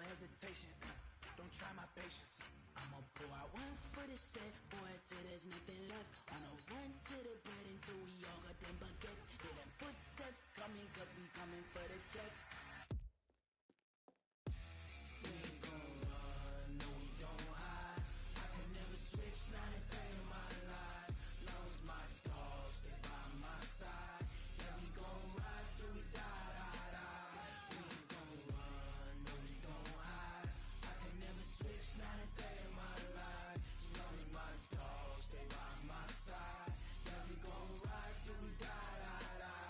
hesitation. Don't try my patience. I'ma pull out one for the set, boy, till there's nothing left. On a run to the bed until we all got them baguettes. Hear them footsteps coming, cause we coming for the check. We ain't gon' run, no we don't hide. I could never switch, not a day in my life. Long as my dogs stay by my side. Yeah, we gon' ride till we die, die, die. We ain't gon' run, no we don't hide. I could never switch, not a day in my life. As long as my dogs stay by my side. Yeah, we gon' ride till we die, die, die.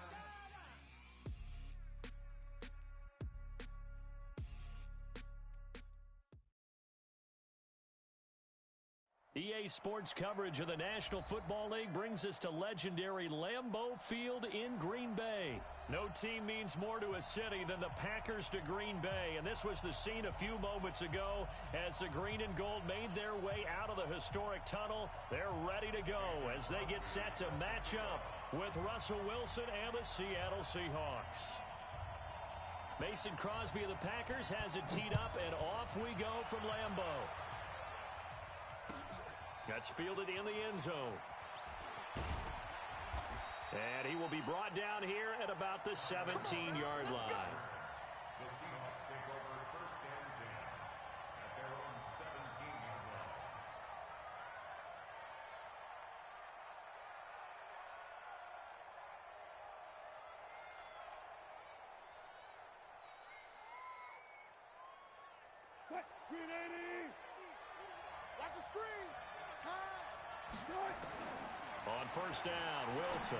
EA Sports coverage of the National Football League brings us to legendary Lambeau Field in Green Bay. No team means more to a city than the Packers to Green Bay, and this was the scene a few moments ago as the green and gold made their way out of the historic tunnel. They're ready to go as they get set to match up with Russell Wilson and the Seattle Seahawks. Mason Crosby of the Packers has it teed up, and off we go from Lambeau. That's fielded in the end zone. And he will be brought down here at about the 17-yard line. The Seahawks take over first and 10 at their own 17-yard line. Screen 80. Watch the screen. On first down, Wilson.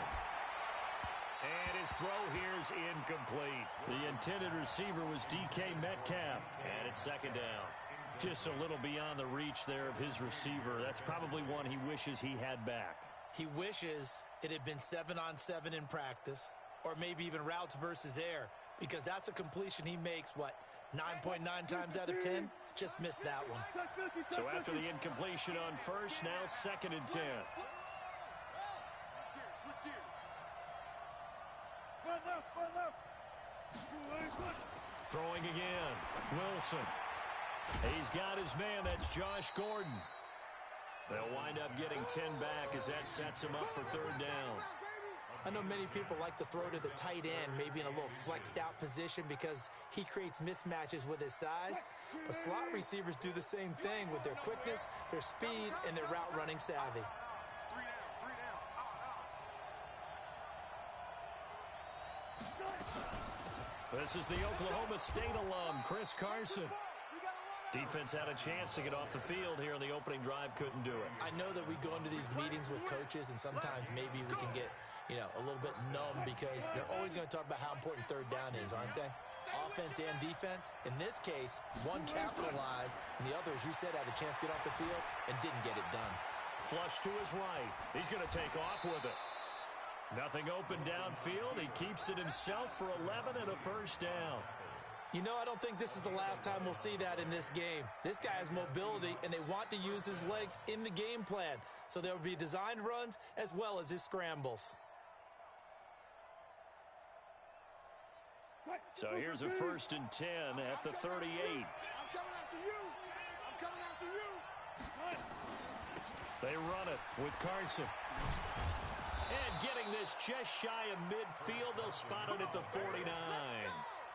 And his throw here is incomplete. The intended receiver was DK Metcalf. And it's second down. Just a little beyond the reach there of his receiver. That's probably one he wishes he had back. He wishes it had been 7-on-7 in practice, or maybe even routes versus air, because that's a completion he makes, 9.9 times out of 10? Just missed that one. So after the incompletion on first, now second and 10. Switch gears. Front left. Throwing again. Wilson. He's got his man. That's Josh Gordon. They'll wind up getting 10 back as that sets him up for third down. I know many people like to throw to the tight end, maybe in a little flexed out position because he creates mismatches with his size. But slot receivers do the same thing with their quickness, their speed, and their route running savvy. This is the Oklahoma State alum, Chris Carson. Defense had a chance to get off the field here in the opening drive, couldn't do it. I know that we go into these meetings with coaches, and sometimes maybe we can get, a little bit numb because they're always going to talk about how important third down is, aren't they? Offense and defense. In this case, one capitalized, and the other, as you said, had a chance to get off the field and didn't get it done. Flush to his right. He's going to take off with it. Nothing open downfield. He keeps it himself for 11 and a first down. I don't think this is the last time we'll see that in this game. This guy has mobility, and they want to use his legs in the game plan. So there will be designed runs as well as his scrambles. So here's a first and 10 at the 38. I'm coming after you. They run it with Carson. And getting this just shy of midfield, they'll spot it at the 49.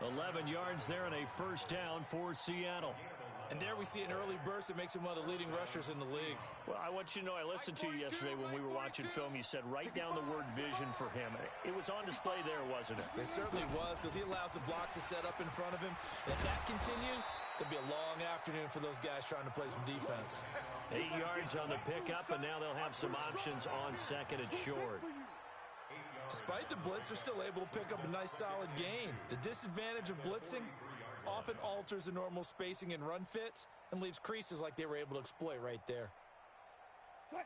11 yards there and a first down for Seattle. And there we see an early burst that makes him one of the leading rushers in the league. Well, I want you to know, I listened to you yesterday when we were watching film. You said write down the word vision for him. It was on display there, wasn't it? It certainly was, because he allows the blocks to set up in front of him. And if that continues, it'll be a long afternoon for those guys trying to play some defense. 8 yards on the pickup, and now they'll have some options on second and short. Despite the blitz, they're still able to pick up a nice solid gain. The disadvantage of blitzing often alters the normal spacing and run fits and leaves creases like they were able to exploit right there.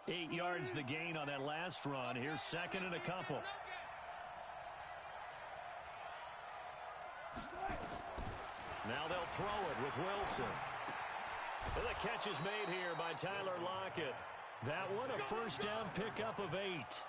8 yards the gain on that last run. Here's second and a couple. Now they'll throw it with Wilson. And the catch is made here by Tyler Lockett. That one a first down pickup of 8.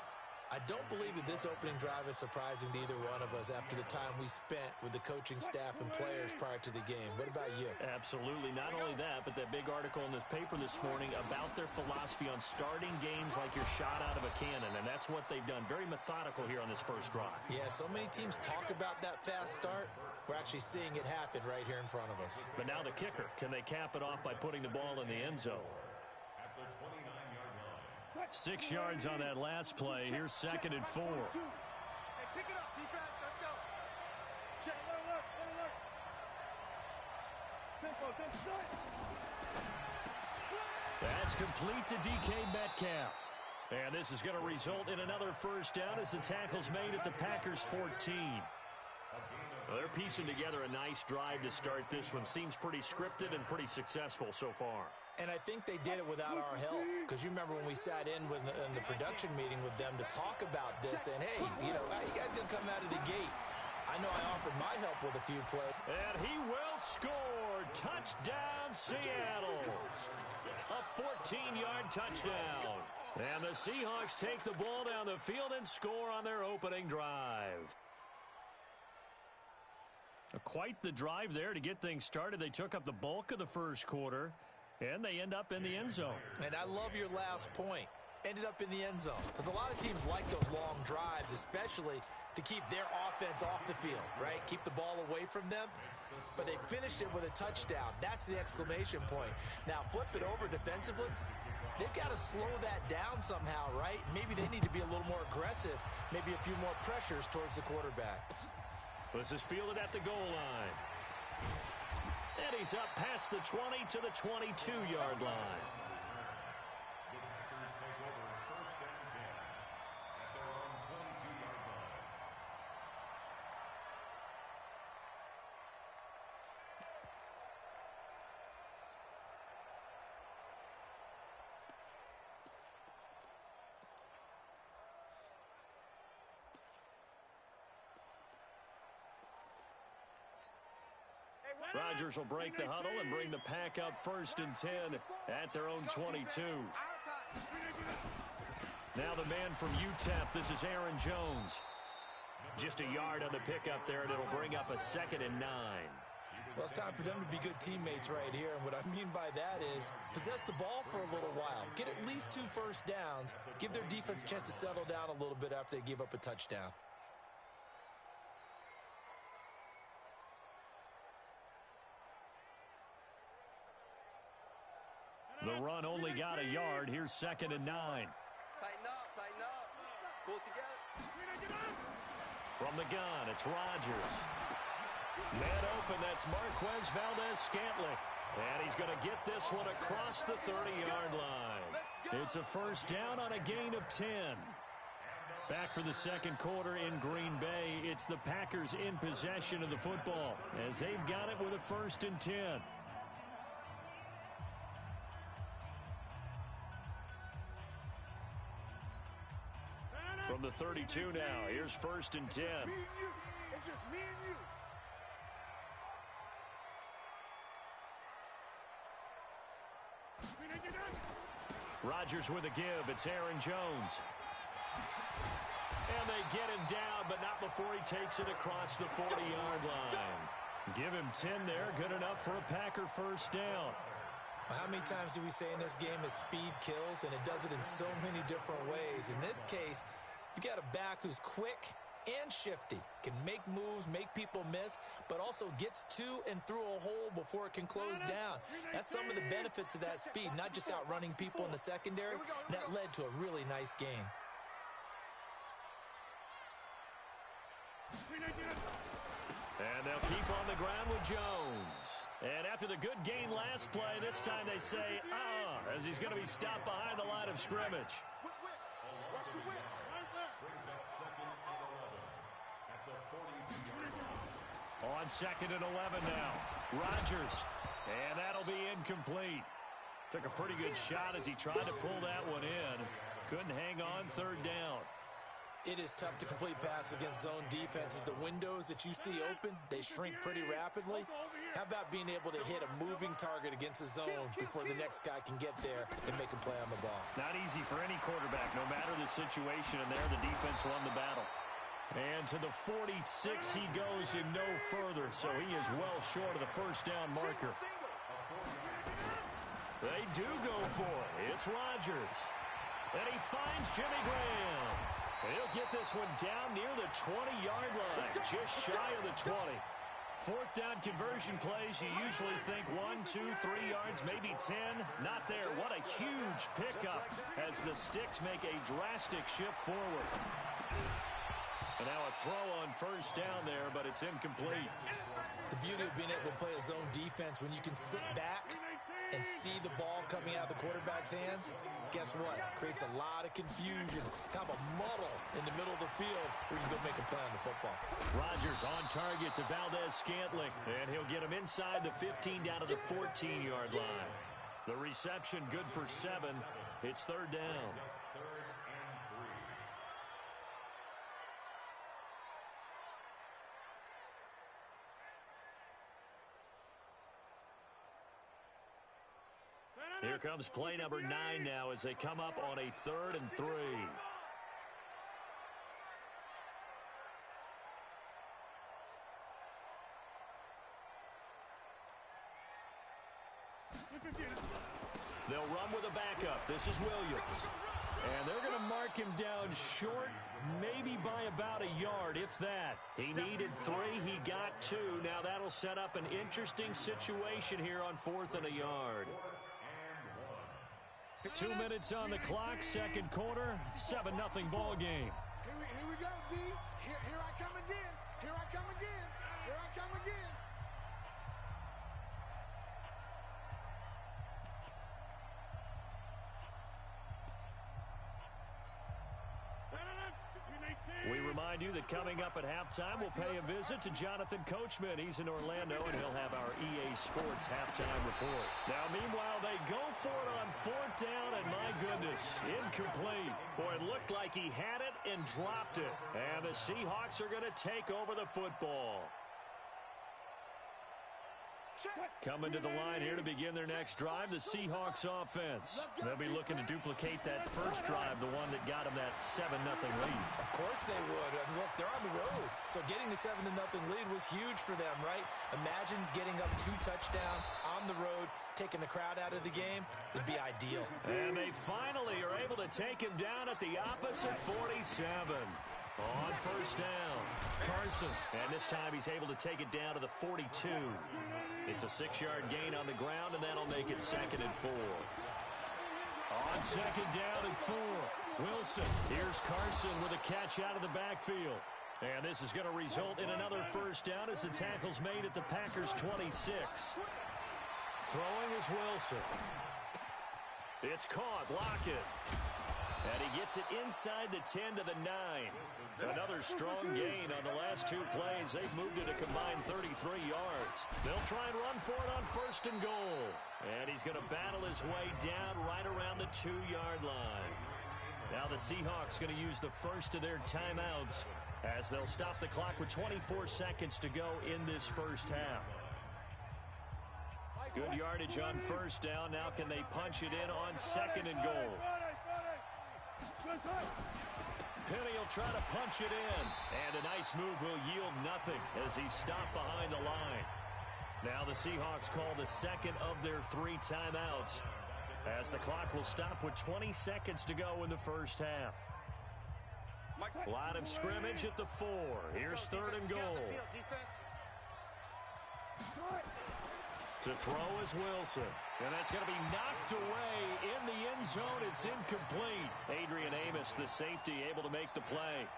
I don't believe that this opening drive is surprising to either one of us after the time we spent with the coaching staff and players prior to the game. What about you? Absolutely. Not only that, but that big article in this paper this morning about their philosophy on starting games like you're shot out of a cannon, and that's what they've done. Very methodical here on this first drive. Yeah, so many teams talk about that fast start. We're actually seeing it happen right here in front of us. But now the kicker. Can they cap it off by putting the ball in the end zone? 6 yards on that last play. Here's 2nd and 4. Hey, pick it up, defense. Let's go. Check, look. That's complete to DK Metcalf. And this is going to result in another first down as the tackle's made at the Packers 14. Well, they're piecing together a nice drive to start this one. Seems pretty scripted and pretty successful so far. And I think they did it without our help, because you remember when we sat in the production meeting with them to talk about this, and hey, you know, how you guys going to come out of the gate? I know I offered my help with a few plays. And he will score. Touchdown, Seattle. A 14-yard touchdown. And the Seahawks take the ball down the field and score on their opening drive. Quite the drive there to get things started. They took up the bulk of the first quarter, and they end up in the end zone. And I love your last point. Ended up in the end zone. Because a lot of teams like those long drives, especially to keep their offense off the field, right? Keep the ball away from them. But they finished it with a touchdown. That's the exclamation point. Now, flip it over defensively. They've got to slow that down somehow, right? Maybe they need to be a little more aggressive. Maybe a few more pressures towards the quarterback. This is fielded at the goal line. And he's up past the 20 to the 22-yard line. The Packers take over 1st and 10 at their own 22-yard line. Rodgers will break the huddle and bring the pack up 1st and 10 at their own 22. Now the man from UTEP, this is Aaron Jones. Just a yard on the pickup there, and it'll bring up a 2nd and 9. Well, it's time for them to be good teammates right here. And what I mean by that is possess the ball for a little while. Get at least 2 first downs. Give their defense a chance to settle down a little bit after they give up a touchdown. The run only got a yard. Here's 2nd and 9. Tighten up. Pull together. From the gun, it's Rodgers. Man open, that's Marquez Valdes-Scantling. And he's going to get this one across the 30-yard line. It's a first down on a gain of 10. Back for the second quarter in Green Bay. It's the Packers in possession of the football as they've got it with a 1st and 10. From the 32 now, here's 1st and 10. It's just me and you. Rodgers with a give. It's Aaron Jones. And they get him down, but not before he takes it across the 40-yard line. Give him 10 there. Good enough for a Packer first down. Well, how many times do we say in this game that speed kills, and it does it in so many different ways? In this case, you got a back who's quick and shifty, can make moves, make people miss, but also gets to and through a hole before it can close down. That's some of the benefits of that speed, not just outrunning people in the secondary. That led to a really nice game. And they'll keep on the ground with Jones. And after the good gain last play, this time they say, as he's going to be stopped behind the line of scrimmage. Brings up 2nd and 11 at the 42-yard line. On 2nd and 11 now. Rodgers. And that'll be incomplete. Took a pretty good shot as he tried to pull that one in. Couldn't hang on 3rd down. It is tough to complete passes against zone defenses. The windows that you see open, they shrink pretty rapidly. How about being able to hit a moving target against a zone before the next guy can get there and make a play on the ball? Not easy for any quarterback, no matter the situation, and there the defense won the battle. And to the 46 he goes and no further, so he is well short of the first down marker. They do go for it. It's Rodgers. And he finds Jimmy Graham. He'll get this one down near the 20-yard line, just shy of the 20. Fourth down conversion plays, you usually think 1, 2, 3 yards, maybe 10. Not there. What a huge pickup as the Sticks make a drastic shift forward. And now a throw on first down there, but it's incomplete. The beauty of being able to play a zone defense when you can sit back and see the ball coming out of the quarterback's hands, guess what? Creates a lot of confusion, kind of a muddle in the middle of the field where you can go make a play on the football. Rodgers on target to Valdez-Scantling, and he'll get him inside the 15 down to the 14-yard line. The reception good for 7. It's third down. Here comes play number 9 now as they come up on a 3rd and 3. They'll run with a backup. This is Williams. And they're going to mark him down short, maybe by about a yard, if that. He needed 3. He got 2. Now that'll set up an interesting situation here on 4th and a yard. 2 minutes on the clock, second quarter, 7-0 ball game. Here we go, D. Here I come again. Here I come again. Here I come again. We remind you that coming up at halftime, we'll pay a visit to Jonathan Coachman. He's in Orlando, and he'll have our EA Sports halftime report. Now, meanwhile, they go for it on 4th down, and my goodness, incomplete. Boy, it looked like he had it and dropped it. And the Seahawks are going to take over the football. Coming to the line here to begin their next drive, the Seahawks offense. They'll be looking to duplicate that first drive, the one that got them that 7-0 lead. Of course they would. And look, they're on the road. So getting the 7-0 lead was huge for them, right? Imagine getting up 2 touchdowns on the road, taking the crowd out of the game. It'd be ideal. And they finally are able to take him down at the opposite 47. On first down, Carson. And this time he's able to take it down to the 42. It's a 6-yard gain on the ground, and that'll make it 2nd and 4. On 2nd down and 4, Wilson. Here's Carson with a catch out of the backfield. And this is going to result in another first down as the tackle's made at the Packers' 26. Throwing is Wilson. It's caught. Lockett. And he gets it inside the 10 to the 9. Another strong gain on the last 2 plays. They've moved it a combined 33 yards. They'll try and run for it on 1st and goal. And he's going to battle his way down right around the 2-yard line. Now the Seahawks going to use the first of their timeouts as they'll stop the clock with 24 seconds to go in this first half. Good yardage on first down. Now can they punch it in on 2nd and goal? Penny will try to punch it in. And a nice move will yield nothing as he's stopped behind the line. Now the Seahawks call the second of their 3 timeouts as the clock will stop with 20 seconds to go in the first half. Line of scrimmage at the 4. Here's 3rd and goal. To throw is Wilson. And that's going to be knocked away in the end zone. It's incomplete. Adrian Amos, the safety, able to make the play.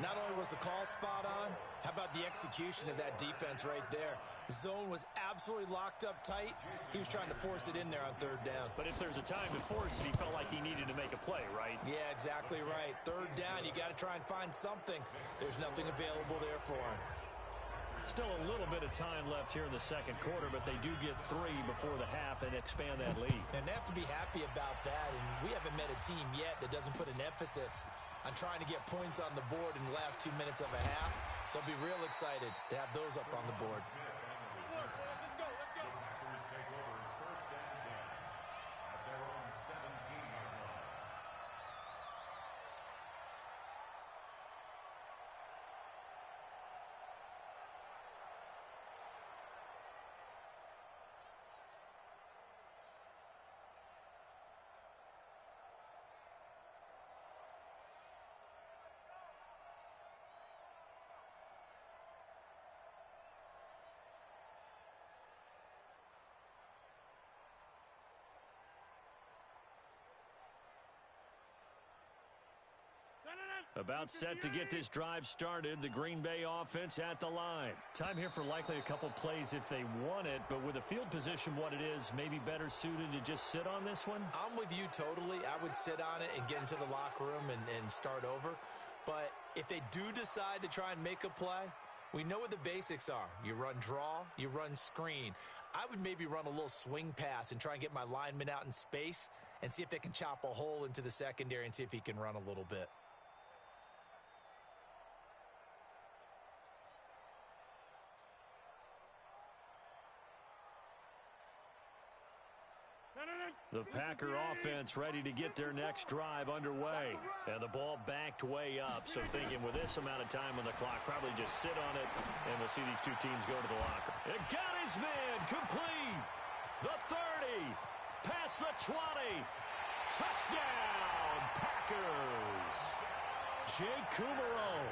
Not only was the call spot on, how about the execution of that defense right there? The zone was absolutely locked up tight. He was trying to force it in there on 3rd down. But if there's a time to force it, he felt like he needed to make a play, right? Yeah, exactly right. 3rd down, you got to try and find something. There's nothing available there for him. Still a little bit of time left here in the second quarter, but they do get 3 before the half and expand that lead. And they have to be happy about that, and we haven't met a team yet that doesn't put an emphasis on trying to get points on the board in the last 2 minutes of a half. They'll be real excited to have those up on the board. About set to get this drive started. The Green Bay offense at the line. Time here for likely a couple plays if they want it, but with the field position what it is, maybe better suited to just sit on this one? I'm with you totally. I would sit on it and get into the locker room and start over. But if they do decide to try and make a play, we know what the basics are. You run draw, you run screen. I would maybe run a little swing pass and try and get my lineman out in space and see if they can chop a hole into the secondary and see if he can run a little bit. The Packer offense ready to get their next drive underway. And the ball backed way up. So thinking with this amount of time on the clock, probably just sit on it, and we'll see these two teams go to the locker. It got his man complete. The 30. Past the 20. Touchdown, Packers. Jake Kumerow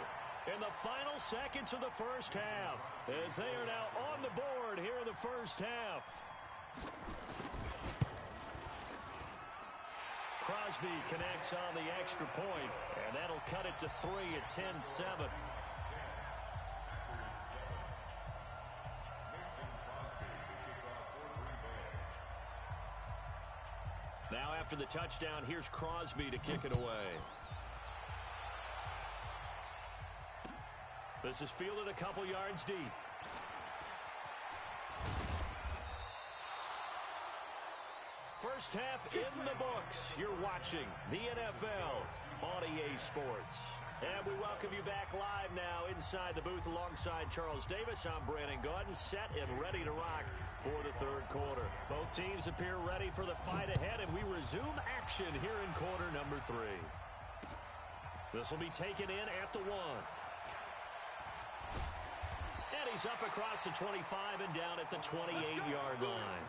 in the final seconds of the first half, as they are now on the board here in the first half. Crosby connects on the extra point, and that'll cut it to 3 at 10-7. Now after the touchdown, here's Crosby to kick it away. This is fielded a couple yards deep. First half in the books. You're watching the NFL on EA Sports. And we welcome you back live now inside the booth alongside Charles Davis. I'm Brandon Gaudin, set and ready to rock for the third quarter. Both teams appear ready for the fight ahead, and we resume action here in quarter number 3. This will be taken in at the 1. And he's up across the 25 and down at the 28-yard line.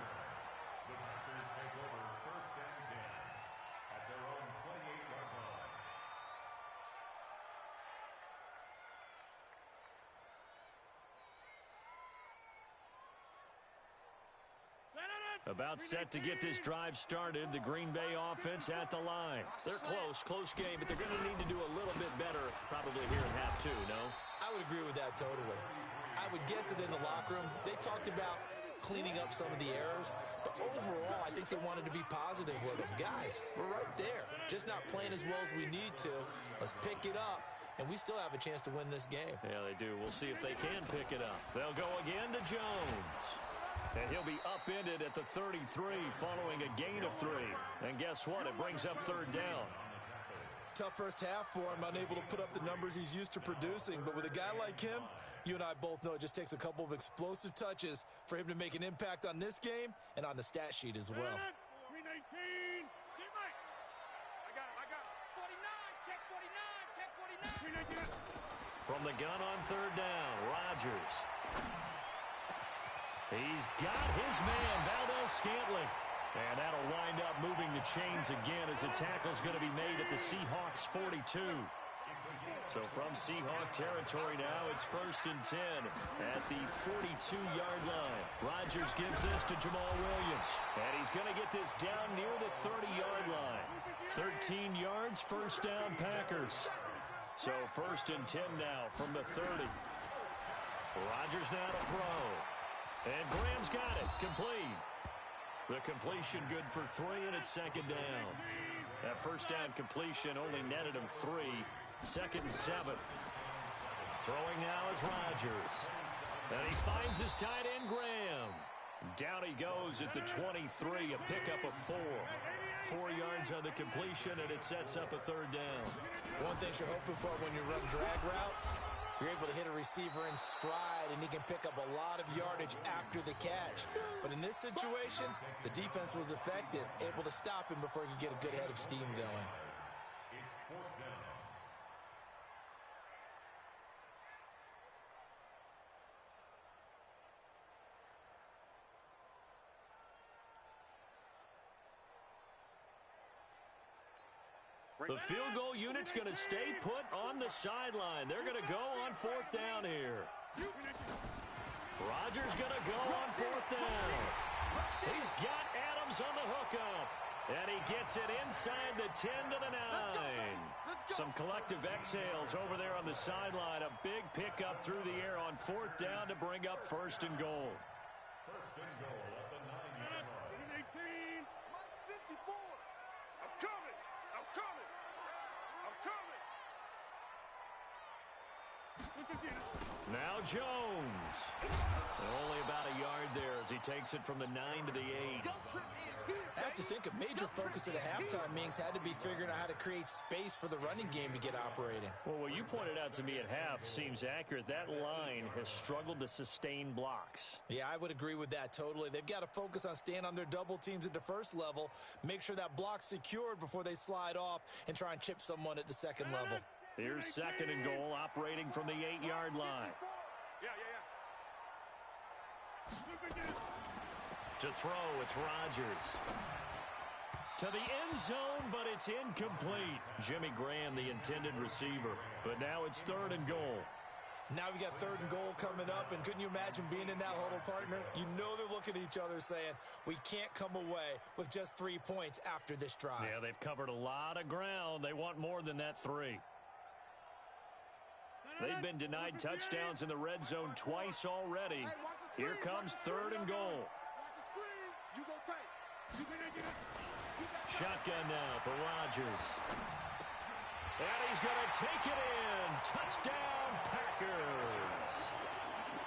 About set to get this drive started. The Green Bay offense at the line. They're close game, but they're going to need to do a little bit better probably here in half 2, no? I would agree with that totally. I would guess it in the locker room. They talked about cleaning up some of the errors, but overall, I think they wanted to be positive with them. Guys, we're right there. Just not playing as well as we need to. Let's pick it up, and we still have a chance to win this game. Yeah, they do. We'll see if they can pick it up. They'll go again to Jones. And he'll be upended at the 33 following a gain of 3. And guess what? It brings up third down. Tough first half for him, unable to put up the numbers he's used to producing. But with a guy like him, you and I both know it just takes a couple of explosive touches for him to make an impact on this game and on the stat sheet as well. 319. I got him. 49. Check 49. Check 49. From the gun on third down, Rodgers. He's got his man, Valdes-Scantling. And that'll wind up moving the chains again as a tackle's going to be made at the Seahawks 42. So from Seahawk territory now, it's 1st and 10 at the 42-yard line. Rodgers gives this to Jamal Williams. And he's going to get this down near the 30-yard line. 13 yards, first down Packers. So 1st and 10 now from the 30. Rodgers now to throw. And Graham's got it. Complete. The completion good for 3, and it's 2nd down. That first down completion only netted him 3. 2nd and 7. Throwing now is Rodgers. And he finds his tight end, Graham. Down he goes at the 23, a pickup of 4. 4 yards on the completion, and it sets up a third down. One thing you're hoping for when you run drag routes, you're able to hit a receiver in stride, and he can pick up a lot of yardage after the catch. But in this situation, the defense was effective, able to stop him before he could get a good head of steam going. It's 4th down. The field goal unit's going to stay put on the sideline. They're going to go on 4th down here. Rodgers going to go on 4th down. He's got Adams on the hookup. And he gets it inside the 10 to the 9. Some collective exhales over there on the sideline. A big pickup through the air on 4th down to bring up 1st and goal. 1st and goal at the 9-yard line. 18. 54. I'm coming. I'm coming. I'm coming. Now Jones. Only about a yard there as he takes it from the 9 to the 8. I have to think a major focus at a halftime means had to be figuring out how to create space for the running game to get operating. Well, what you pointed out to me at half seems accurate. That line has struggled to sustain blocks. Yeah, I would agree with that totally. They've got to focus on staying on their double teams at the first level, make sure that block's secured before they slide off and try and chip someone at the second level. Here's 2nd and goal, operating from the 8-yard line. To throw, it's Rodgers. To the end zone, but it's incomplete. Jimmy Graham, the intended receiver. But now it's 3rd and goal. Now we got 3rd and goal coming up, and couldn't you imagine being in that huddle, partner? You know they're looking at each other saying, we can't come away with just 3 points after this drive. Yeah, they've covered a lot of ground. They want more than that 3. They've been denied touchdowns in the red zone twice already. Here comes 3rd and goal. Shotgun now for Rodgers. And he's going to take it in. Touchdown, Packers.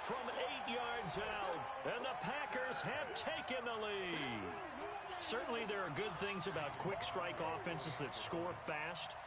From 8 yards out, and the Packers have taken the lead. Certainly there are good things about quick strike offenses that score fast,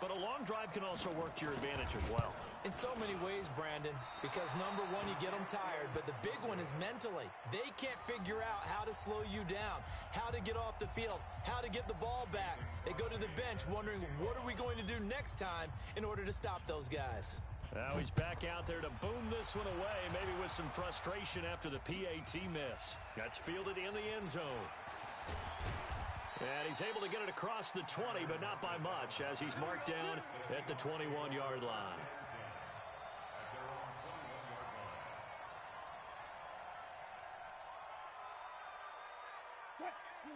but a long drive can also work to your advantage as well. In so many ways, Brandon, because number one, you get them tired, but the big one is mentally. They can't figure out how to slow you down, how to get off the field, how to get the ball back. They go to the bench wondering, what are we going to do next time in order to stop those guys? Now he's back out there to boom this one away, maybe with some frustration after the PAT miss. That's fielded in the end zone. And he's able to get it across the 20, but not by much, as he's marked down at the 21-yard line.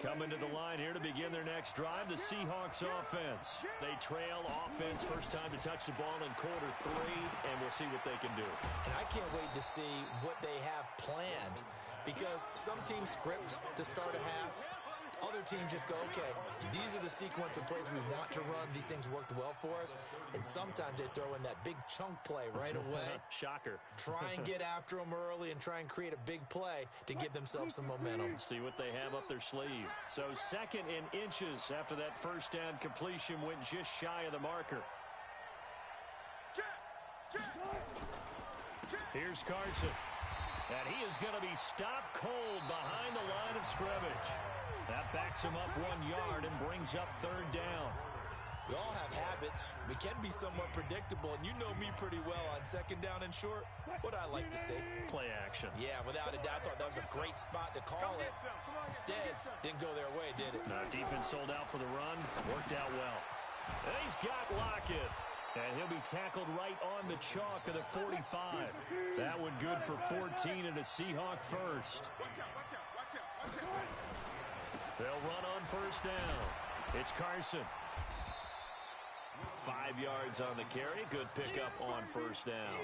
Coming to the line here to begin their next drive, the Seahawks offense. They trail offense, first time to touch the ball in quarter 3, and we'll see what they can do. And I can't wait to see what they have planned, because some teams script to start a half. Other teams just go, okay, these are the sequence of plays we want to run. These things worked well for us. And sometimes they throw in that big chunk play right away. Shocker. Try and get after them early and try and create a big play to give themselves some momentum. See what they have up their sleeve. So 2nd and inches after that first down completion went just shy of the marker. Here's Carson. And he is going to be stopped cold behind the line of scrimmage. That backs him up 1 yard and brings up 3rd down. We all have habits. We can be somewhat predictable, and you know me pretty well on 2nd down and short. What I like to see. Play action. Yeah, without a doubt. I thought that was a great spot to call it. Instead, didn't go their way, did it? Now, defense sold out for the run. Worked out well. And he's got Lockett. And he'll be tackled right on the chalk of the 45. That one good for 14 and a Seahawk first. They'll run on 1st down. It's Carson. 5 yards on the carry. Good pickup on 1st down.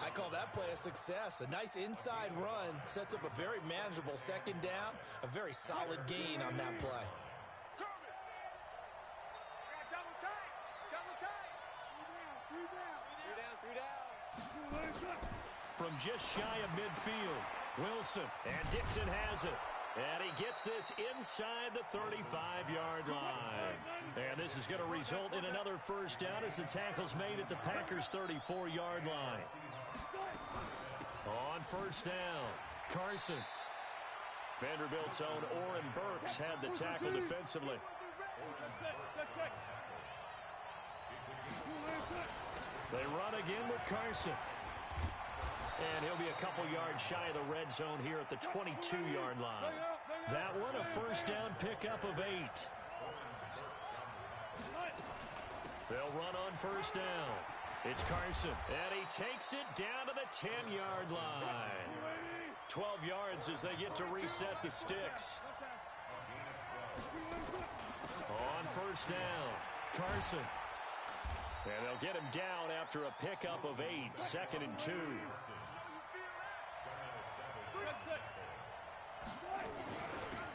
I call that play a success. A nice inside run sets up a very manageable 2nd down. A very solid gain on that play. From just shy of midfield, Wilson, and Dixon has it. And he gets this inside the 35-yard line. And this is going to result in another 1st down as the tackle's made at the Packers' 34-yard line. On 1st down, Carson. Vanderbilt's own Oren Burks had the tackle defensively. They run again with Carson. And he'll be a couple yards shy of the red zone here at the 22-yard line. That one a 1st down pickup of 8. They'll run on 1st down. It's Carson, and he takes it down to the 10-yard line. 12 yards as they get to reset the sticks. On 1st down, Carson. And they'll get him down after a pickup of 8, 2nd and 2.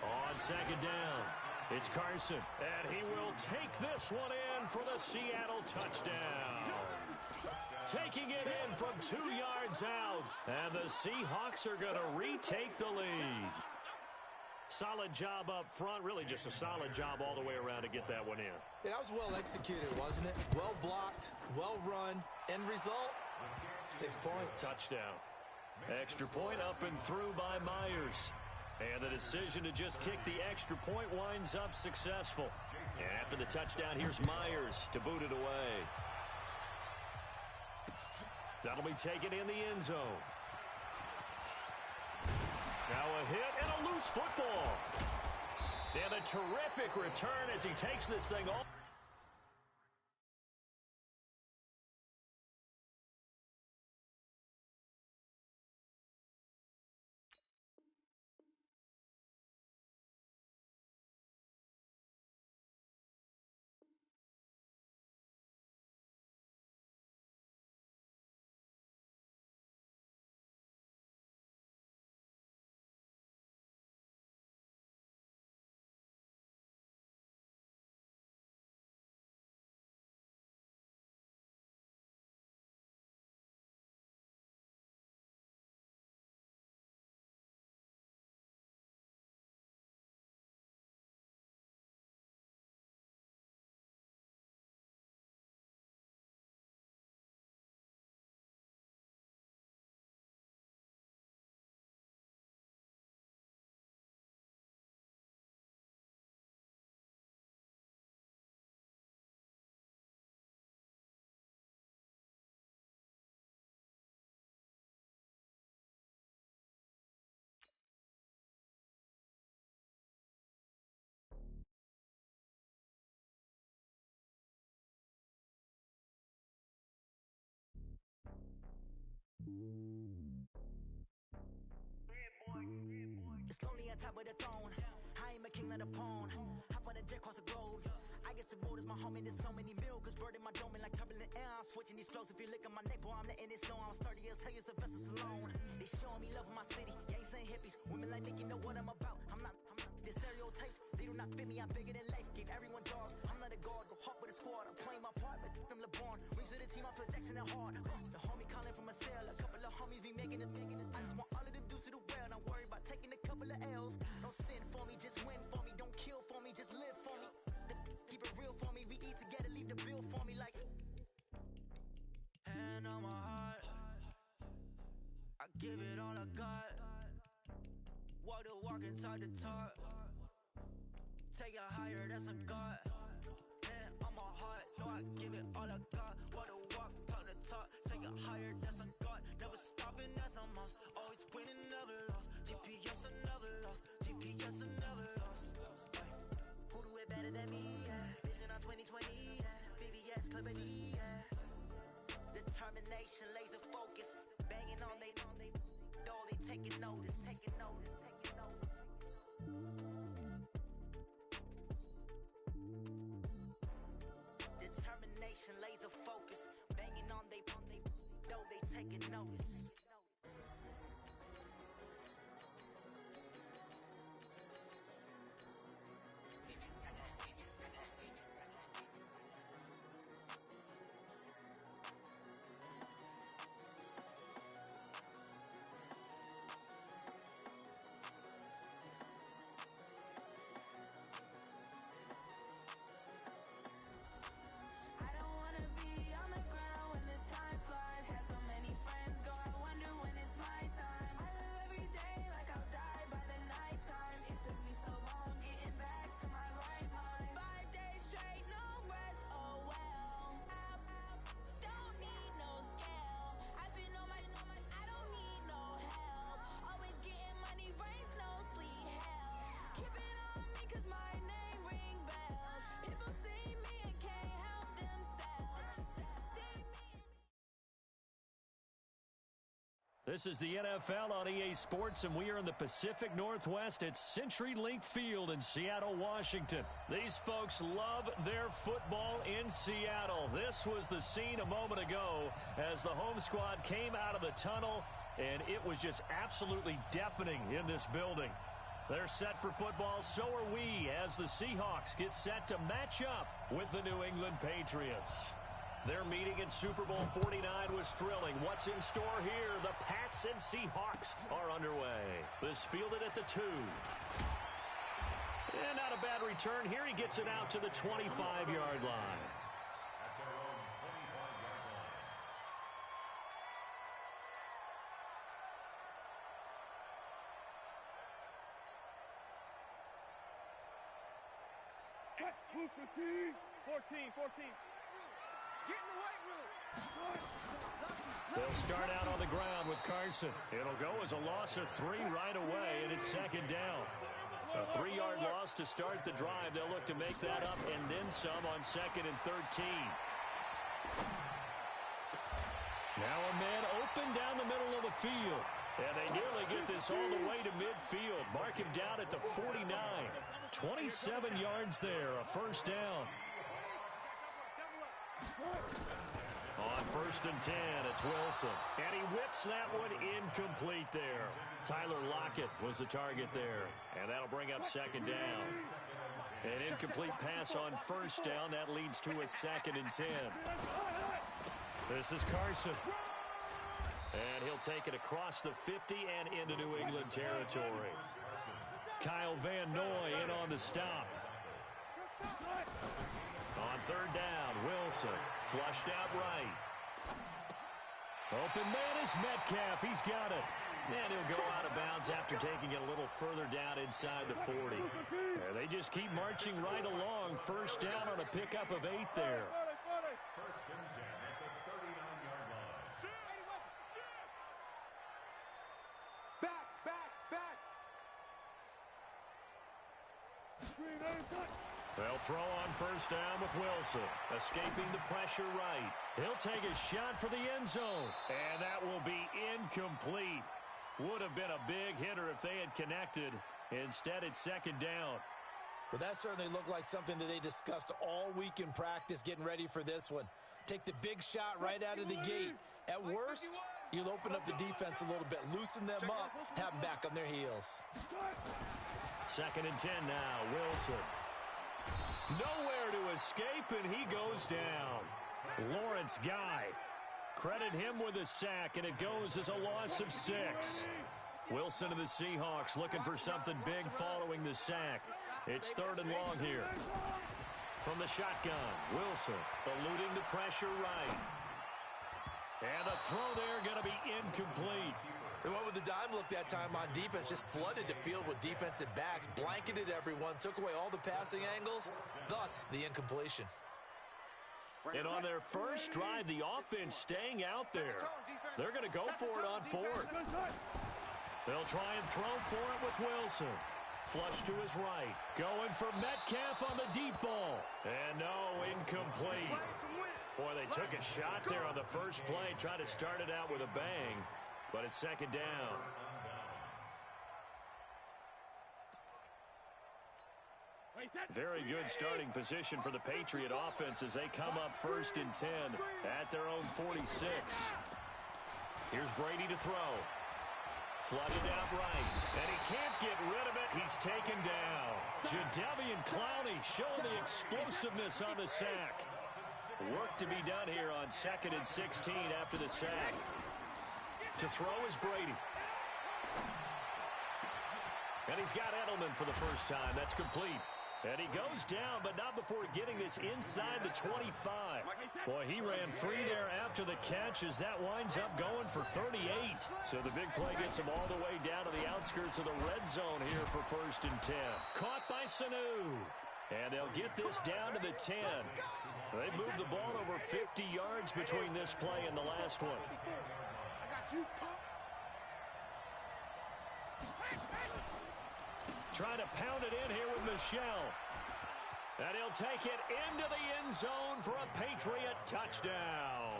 On 2nd down, it's Carson. And he will take this one in for the Seattle touchdown. Taking it in from 2 yards out. And the Seahawks are going to retake the lead. Solid job up front. Really just a solid job all the way around to get that one in. Yeah, that was well executed, wasn't it? Well blocked, well run. End result, 6 points. Touchdown. Extra point up and through by Myers. And the decision to just kick the extra point winds up successful. And after the touchdown, here's Myers to boot it away. That'll be taken in the end zone. Now a hit and a loose football. And a terrific return as he takes this thing off. It's lonely on top of the throne. I am a king, not a pawn. Hop on a jet across the globe. I guess the world is my home and there's so many milkers. Bird in my dome and like turbulent air. I'm switching these flows. If you look at my neck, boy, I'm letting it snow. I'm sturdy as hell as a vessel alone. They showing me love in my city. Gangs and hippies. Women like Nick, you know what I'm about. I'm not the stereotypes. They do not fit me. I'm bigger than life. Gave everyone dogs. I'm not a guard. Go hawk with a squad. I'm playing my part, but them LeBron. Rings to the team. I feel Jackson and hard. The homie calling from a cell. A couple of homies be making it. I just want all of them dudes to the well. Not worry about taking a couple of L's. Don't sin for me, just win for me. Don't kill for me, just live for me. Keep it real for me. We eat together, leave the bill for me like. Hand on my heart, I give it all I got. Walk the walk and talk the talk. Take it higher, that's a God. Hand on my heart, no, I give it all I got. Walk the walk, talk the talk. Take it higher, that's a God. Never stopping, that's a must. Always winning, never lost. GPS, I never lost. GPS, I never lost. Who do it better than me? Yeah. Vision on 2020. Yeah. VVS, Clippity. Yeah. Determination, laser focus. Banging on they taking notice. Taking notice. Taking notice. Determination, laser focus. Banging on they taking notice. I don't wanna be on the ground when the time flies. Had so many friends go out This is the NFL on EA Sports, and we are in the Pacific Northwest at CenturyLink Field in Seattle, Washington. These folks love their football in Seattle. This was the scene a moment ago as the home squad came out of the tunnel, and it was just absolutely deafening in this building. They're set for football, so are we, as the Seahawks get set to match up with the New England Patriots. Their meeting in Super Bowl 49 was thrilling. What's in store here? The Pats and Seahawks are underway. This fielded at the 2. And not a bad return here. He gets it out to the 25-yard line. Cut 215. 14. Get in the weight room. They'll start out on the ground with Carson. It'll go as a loss of 3 right away, and it's second down. A 3-yard loss to start the drive. They'll look to make that up and then some on 2nd and 13. Now a man open down the middle of the field. And they nearly get this all the way to midfield. Mark him down at the 49. 27 yards there, a first down. On 1st and 10, it's Wilson. And he whips that one incomplete there. Tyler Lockett was the target there. And that'll bring up second down. An incomplete pass on 1st down. That leads to a 2nd and 10. This is Carson. And he'll take it across the 50 and into New England territory. Kyle Van Noy in on the stop. On 3rd down, Wilson flushed out right. Open man is Metcalf. He's got it. And he'll go out of bounds after taking it a little further down inside the 40. And they just keep marching right along. 1st down on a pickup of 8 there. 1st and 10 at the 39-yard line. Back. They'll throw on 1st down with Wilson. Escaping the pressure right. He'll take a shot for the end zone. And that will be incomplete. Would have been a big hitter if they had connected. Instead, it's 2nd down. Well, that certainly looked like something that they discussed all week in practice getting ready for this one. Take the big shot right out of the gate. At worst, you'll open up the defense a little bit, loosen them up, have them back on their heels. 2nd and 10 now, Wilson. Nowhere to escape, and he goes down. Lawrence Guy. Credit him with a sack, and it goes as a loss of 6. Wilson and the Seahawks looking for something big following the sack. It's 3rd and long here. From the shotgun, Wilson eluding the pressure right. And a throw there going to be incomplete. And what with the dime look that time on defense, just flooded the field with defensive backs, blanketed everyone, took away all the passing angles, thus the incompletion. And on their first drive, the offense staying out there. They're going to go for it on 4th. They'll try and throw for it with Wilson. Flush to his right. Going for Metcalf on the deep ball. And no, incomplete. Boy, they took a shot there on the first play. Tried to start it out with a bang. But it's 2nd down. Very good starting position for the Patriot offense as they come up 1st and 10 at their own 46. Here's Brady to throw. Flushed out right. And he can't get rid of it. He's taken down. Jadeveon Clowney showing the explosiveness on the sack. Work to be done here on 2nd and 16 after the sack. To throw is Brady. And he's got Edelman for the first time. That's complete. And he goes down, but not before getting this inside the 25. Boy, he ran free there after the catch as that winds up going for 38. So the big play gets him all the way down to the outskirts of the red zone here for 1st and 10. Caught by Sanu. And they'll get this down to the 10. They moved the ball over 50 yards between this play and the last one. Trying to pound it in here with Michel. And he'll take it into the end zone for a Patriot touchdown.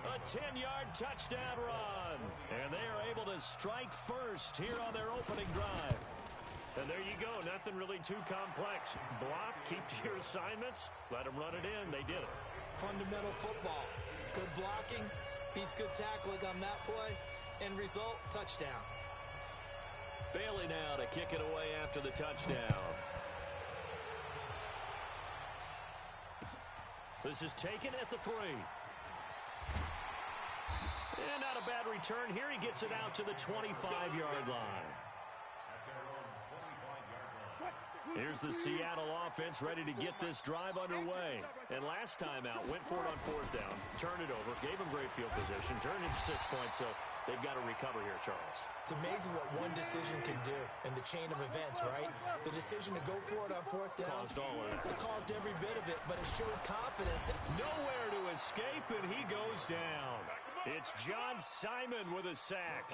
A 10-yard touchdown run. And they are able to strike first here on their opening drive. And there you go. Nothing really too complex. Block, keep to your assignments, let them run it in. They did it. Fundamental football. Good blocking beats good tackling on that play. End result, touchdown. Bailey now to kick it away after the touchdown. This is taken at the 3. And not a bad return here. He gets it out to the 25-yard line. Here's the Seattle offense ready to get this drive underway. And last time out, went for it on 4th down, turned it over, gave them great field position, turned it into 6 points, so they've got to recover here, Charles. It's amazing what one decision can do in the chain of events, right? The decision to go for it on 4th down. Caused all of that. It caused every bit of it, but it showed confidence. Nowhere to escape, and he goes down. It's John Simon with a sack.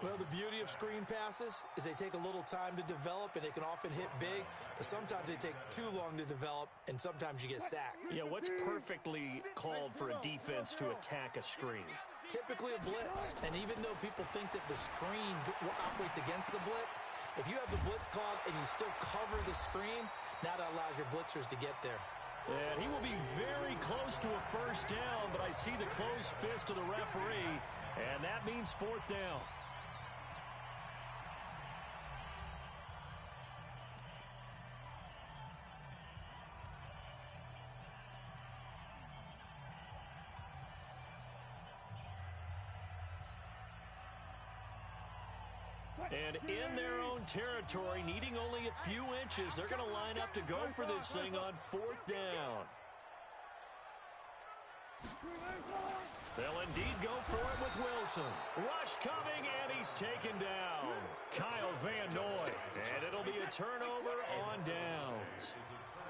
Well, the beauty of screen passes is they take a little time to develop, and they can often hit big, but sometimes they take too long to develop, and sometimes you get sacked. Yeah, what's perfectly called for a defense to attack a screen? Typically a blitz, and even though people think that the screen operates against the blitz, if you have the blitz called and you still cover the screen, now that allows your blitzers to get there. And he will be very close to a first down, but I see the closed fist of the referee, and that means 4th down. And in their own territory, needing only a few inches, they're going to line up to go for this thing on 4th down. They'll indeed go for it with Wilson. Rush coming, and he's taken down. Kyle Van Noy. And it'll be a turnover on downs.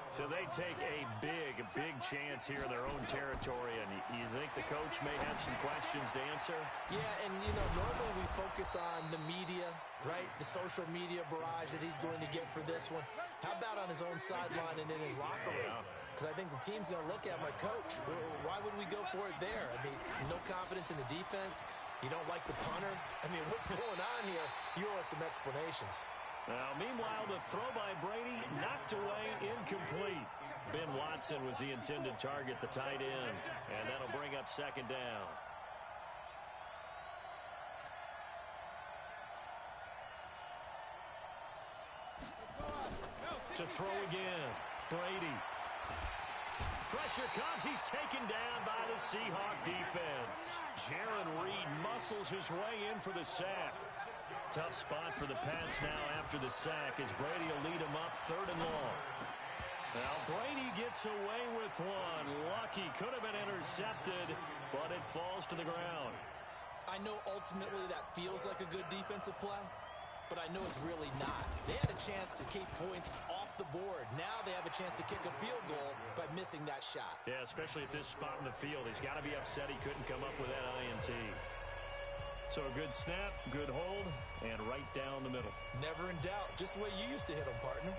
So they take a big chance here in their own territory, and you think the coach may have some questions to answer? Yeah, and, normally we focus on the media, right? The social media barrage that he's going to get for this one. How about on his own sideline and in his locker room? Because I think the team's going to look at him like, Coach, why would we go for it there? I mean, no confidence in the defense. You don't like the punter. I mean, what's going on here? You owe us some explanations. Now, meanwhile, the throw by Brady knocked away, incomplete. Ben Watson was the intended target, the tight end, and that'll bring up 2nd down. To throw again, Brady. Pressure comes. He's taken down by the Seahawk defense. Jaron Reed muscles his way in for the sack. Tough spot for the Pats now after the sack as Brady will lead him up 3rd and long. Now Brady gets away with one. Lucky, could have been intercepted, but it falls to the ground. I know ultimately that feels like a good defensive play, but I know it's really not. They had a chance to keep points off the board. Now they have a chance to kick a field goal by missing that shot. Yeah, especially at this spot in the field. He's got to be upset he couldn't come up with that INT. So a good snap, good hold, and right down the middle. Never in doubt. Just the way you used to hit them, partner.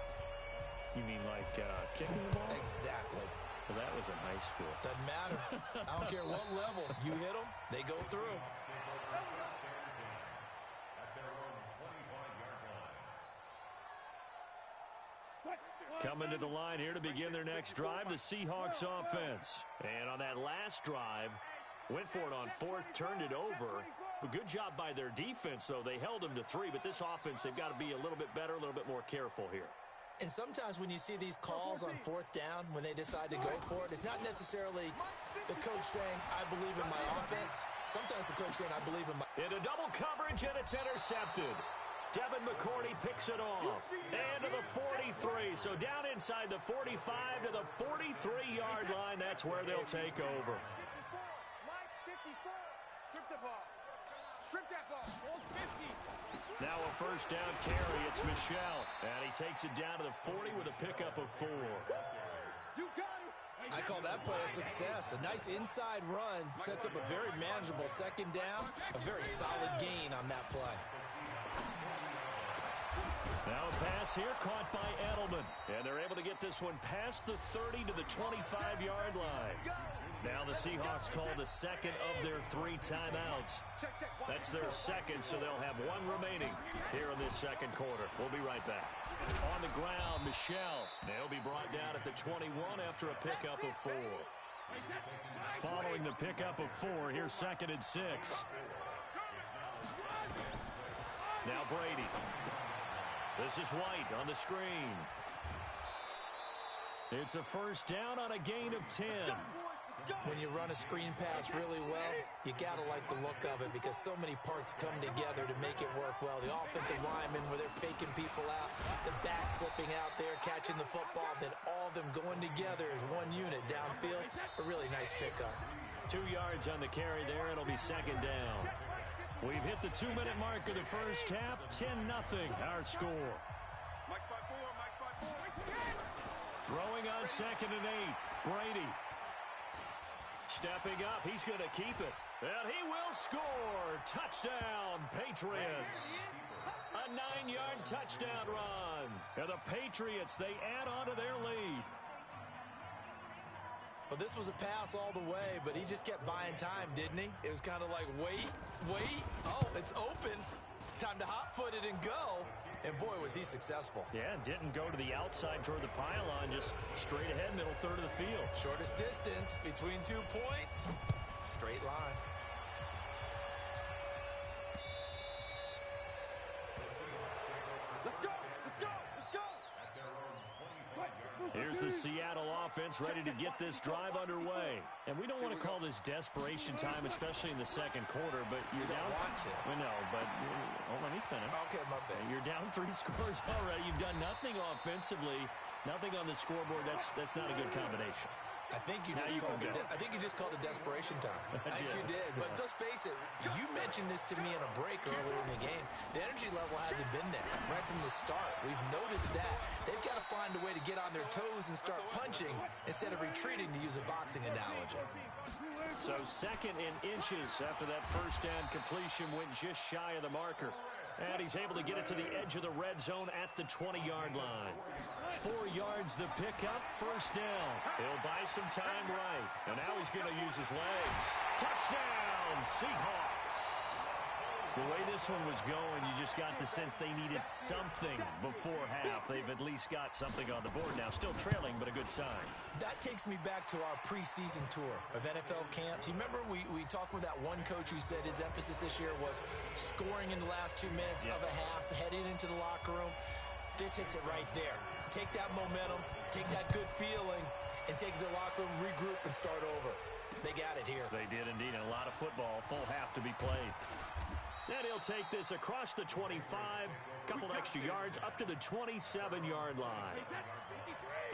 You mean like kicking the ball? Exactly. Well, that was in high school. Doesn't matter. I don't care what level. You hit them, they go through. Coming to the line here to begin their next drive, the Seahawks offense. And on that last drive, went for it on 4th, turned it over. A good job by their defense, though. They held them to 3, but this offense, they've got to be a little bit better, a little bit more careful here. And sometimes when you see these calls on 4th down, when they decide to go for it, it's not necessarily the coach saying, I believe in my offense. Sometimes the coach saying, I believe in my... Into double coverage, and it's intercepted. Devin McCourty picks it off. And to the 43. So down inside the 45 to the 43-yard line. That's where they'll take over. Strip the ball. Strip that ball. 50. Now a first down carry. It's Michel. And he takes it down to the 40 with a pickup of 4. You got it. I call that play a success. A nice inside run sets up a very manageable 2nd down. A very solid gain on that play. Now a pass pass here caught by Edelman. And they're able to get this one past the 30 to the 25-yard line. Now the Seahawks call the second of their 3 timeouts. That's their second, so they'll have 1 remaining here in this second quarter. We'll be right back. On the ground, Michel. They'll be brought down at the 21 after a pickup of 4. Following the pickup of 4, here's 2nd and 6. Now Brady. This is White on the screen. It's a first down on a gain of 10. When you run a screen pass really well, you got to like the look of it because so many parts come together to make it work well. The offensive linemen, where they're faking people out, the back slipping out there, catching the football, then all of them going together as one unit downfield. A really nice pickup. 2 yards on the carry there. It'll be 2nd down. We've hit the 2-minute mark of the first half. 10-0 our score. Throwing on 2nd and 8. Brady. Stepping up, he's going to keep it. And he will score. Touchdown, Patriots. A 9-yard touchdown run. And the Patriots, they add on to their lead. Well, this was a pass all the way, but he just kept buying time, didn't he? It was kind of like, wait. Oh, it's open. Time to hot-foot it and go. And, boy, was he successful. Yeah, didn't go to the outside toward the pylon, just straight ahead, middle third of the field. Shortest distance between 2 points. Straight line. Let's go! Let's go! Let's go! Here's the Seattle offense ready to get this drive underway. And we don't want to call this desperation time, especially in the second quarter, but you're down. Want to. Well, no, but let me finish. Okay, my bad. You're down 3 scores already. You've done nothing offensively, nothing on the scoreboard. That's not a good combination. I think you just called it desperation time. I think you did. But let's face it, you mentioned this to me in a break earlier in the game. The energy level hasn't been there right from the start. We've noticed that. They've got to find a way to get on their toes and start punching instead of retreating, to use a boxing analogy. So 2nd and inches after that first down completion went just shy of the marker. And he's able to get it to the edge of the red zone at the 20-yard line. 4 yards the pickup, first down. He'll buy some time right. And now he's going to use his legs. Touchdown, Seahawks. The way this one was going, you just got the sense they needed something before half. They've at least got something on the board now. Still trailing, but a good sign. That takes me back to our preseason tour of NFL camps. You remember we talked with that one coach who said his emphasis this year was scoring in the last 2 minutes of a half, heading into the locker room. This hits it right there. Take that momentum, take that good feeling, and take it to the locker room, regroup, and start over. They got it here. They did indeed. And a lot of football, full half to be played. And he'll take this across the 25, couple extra yards, up to the 27-yard line.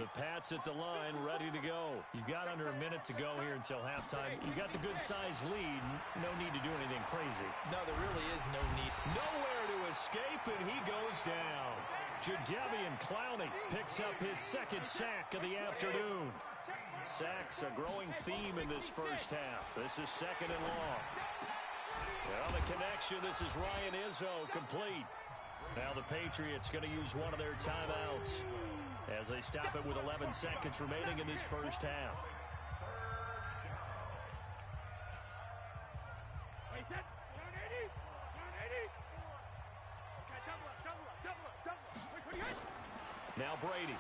The Pats at the line, ready to go. You've got under a minute to go here until halftime. You've got the good-sized lead. No need to do anything crazy. No, there really is no need. Nowhere to escape, and he goes down. Jadeveon Clowney picks up his 2nd sack of the afternoon. Sacks a growing theme in this first half. This is 2nd and long. On the connection, this is Ryan Izzo, complete. Now the Patriots going to use one of their timeouts as they stop it with 11 seconds remaining in this first half. Now Brady.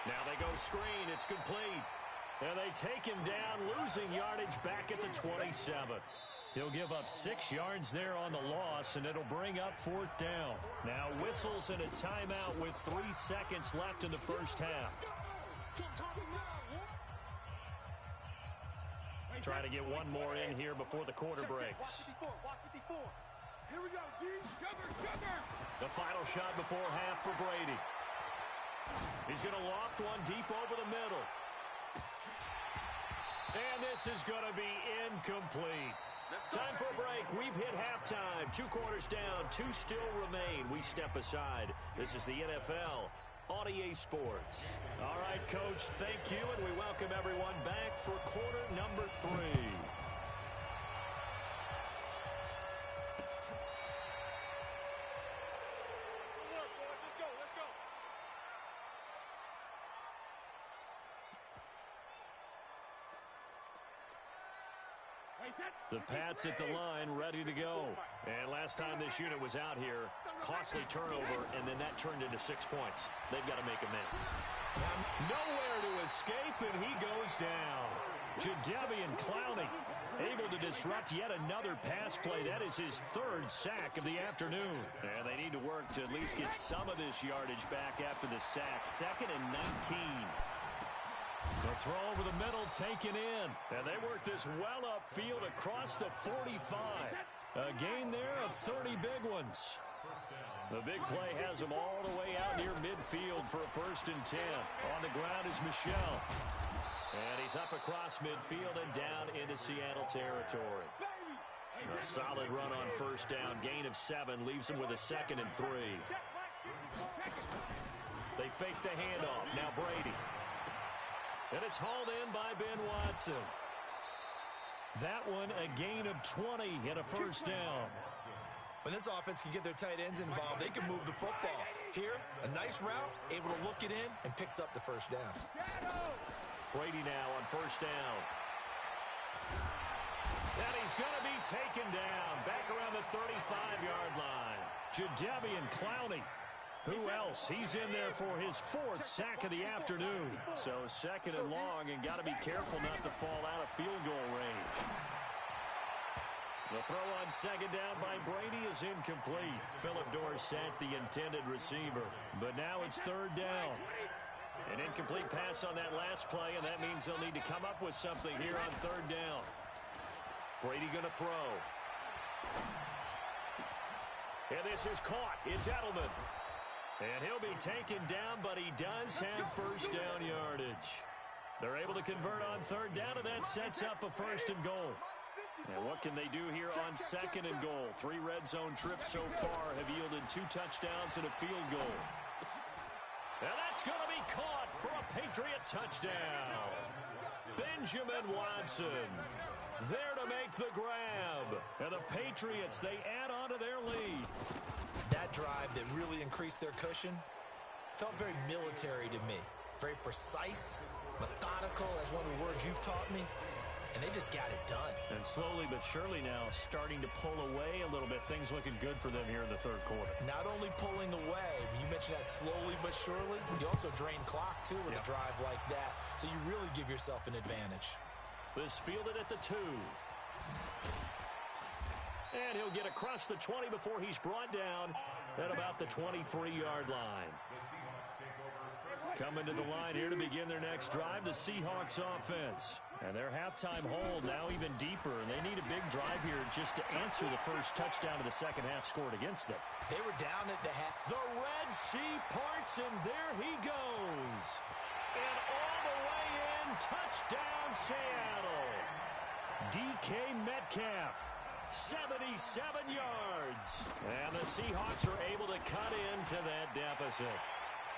Now they go screen. It's complete. And they take him down, losing yardage back at the 27. He'll give up 6 yards there on the loss, and it'll bring up 4th down. Now whistles and a timeout with 3 seconds left in the first half. Try to get one more in here before the quarter breaks. Here we go, D. Cover. The final shot before half for Brady. He's going to loft one deep over the middle. And this is going to be incomplete. Time for a break. We've hit halftime. 2 quarters down. 2 still remain. We step aside. This is the NFL on EA Sports. All right, Coach, thank you, and we welcome everyone back for quarter number 3. The Pats at the line, ready to go. And last time this unit was out here, costly turnover, and then that turned into 6 points. They've got to make amends. Nowhere to escape, and he goes down. Jadeveon Clowney able to disrupt yet another pass play. That is his 3rd sack of the afternoon. And they need to work to at least get some of this yardage back after the sack. 2nd and 19. The throw over the middle taken in. And they work this well upfield across the 45. A gain there of 30 big ones. The big play has them all the way out near midfield for a 1st and 10. On the ground is Michel. And he's up across midfield and down into Seattle territory. A solid run on 1st down. Gain of 7 leaves him with a 2nd and 3. They fake the handoff. Now Brady. And it's hauled in by Ben Watson. That one a gain of 20 and a 1st down. When this offense can get their tight ends involved, they can move the football. Here, a nice route, able to look it in, and picks up the 1st down. Brady now on 1st down. And he's going to be taken down back around the 35-yard line. Jadeveon Clowney. Who else? He's in there for his 4th sack of the afternoon. So 2nd and long, and got to be careful not to fall out of field goal range. The throw on 2nd down by Brady is incomplete. Philip Dorsett, the intended receiver. But now it's 3rd down. An incomplete pass on that last play, and that means they'll need to come up with something here on 3rd down. Brady going to throw. And this is caught. It's Edelman. And he'll be taken down, but he does have 1st down yardage. They're able to convert on 3rd down, and that sets up a 1st and goal. And what can they do here on 2nd and goal? 3 red zone trips so far have yielded 2 touchdowns and a field goal. And that's going to be caught for a Patriot touchdown. Benjamin Watson there to make the grab. And the Patriots, they add on to their lead. That drive that really increased their cushion felt very military to me. Very precise, methodical, that's one of the words you've taught me. And they just got it done. And slowly but surely now starting to pull away a little bit. Things looking good for them here in the 3rd quarter. Not only pulling away, but you mentioned that slowly but surely. You also drain clock, too, with a drive like that. So you really give yourself an advantage. This fielded at the 2. And he'll get across the 20 before he's brought down at about the 23-yard line. Coming to the line here to begin their next drive, the Seahawks offense. And their halftime hold now even deeper, and they need a big drive here just to answer the 1st touchdown of the 2nd half scored against them. They were down at the half. The Red Sea parts, and there he goes. And all the way in, touchdown Seattle. DK Metcalf. 77 yards. And the Seahawks are able to cut into that deficit.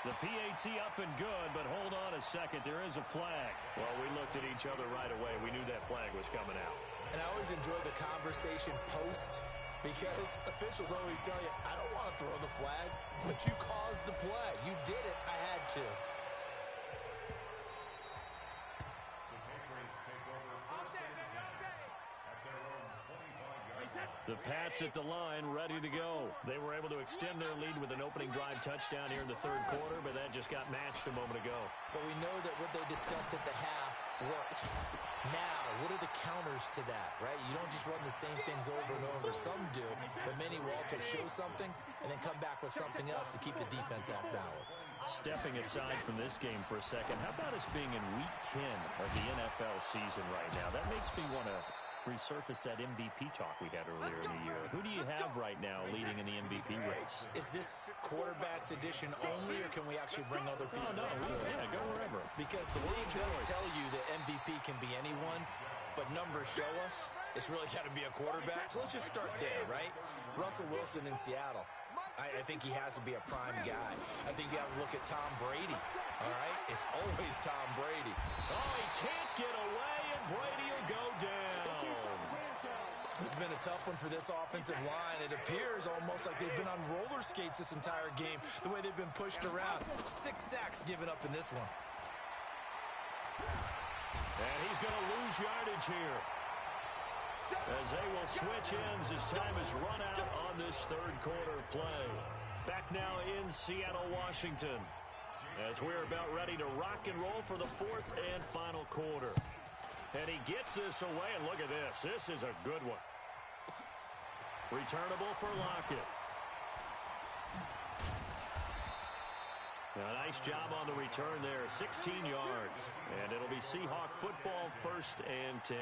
The PAT up and good, but hold on a second. There is a flag. Well, we looked at each other right away. We knew that flag was coming out. And I always enjoy the conversation post because officials always tell you, I don't want to throw the flag, but you caused the play. You did it. I had to. The Pats at the line, ready to go. They were able to extend their lead with an opening drive touchdown here in the 3rd quarter, but that just got matched a moment ago. So we know that what they discussed at the half worked. Now, what are the counters to that, right? You don't just run the same things over and over. Some do, but many will also show something and then come back with something else to keep the defense off balance. Stepping aside from this game for a second, how about us being in Week 10 of the NFL season right now? That makes me want to resurface that MVP talk we had earlier in the year. Who do you have right now leading in the MVP race? Is this quarterbacks edition only, or can we actually bring other people into it? Yeah, go wherever. Because the league does tell you that MVP can be anyone, but numbers show us it's really got to be a quarterback. So let's just start there, right? Russell Wilson in Seattle. I think he has to be a prime guy. I think you have to look at Tom Brady, all right? It's always Tom Brady. Oh, he can't get away, and Brady will go down. This has been a tough one for this offensive line. It appears almost like they've been on roller skates this entire game, the way they've been pushed around. 6 sacks given up in this one. And he's going to lose yardage here. as they will switch ends as time is run out on this third quarter of play. Back now in Seattle, Washington, as we're about ready to rock and roll for the fourth and final quarter. And he gets this away, and look at this. This is a good one. Returnable for Lockett. A nice job on the return there, 16 yards. And it'll be Seahawk football, 1st and 10.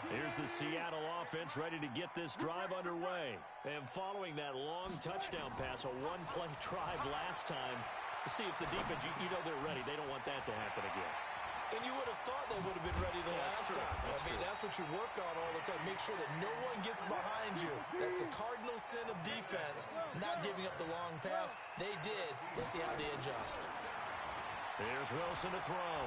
Here's the Seattle offense ready to get this drive underway. And following that long touchdown pass, a one-play drive last time, to see if the defense, you know they're ready. They don't want that to happen again. And you would have thought they would have been ready the last time. That's what you work on all the time. Make sure that no one gets behind you. That's the cardinal sin of defense, not giving up the long pass. They did. Let's see how they adjust. Here's Wilson to throw.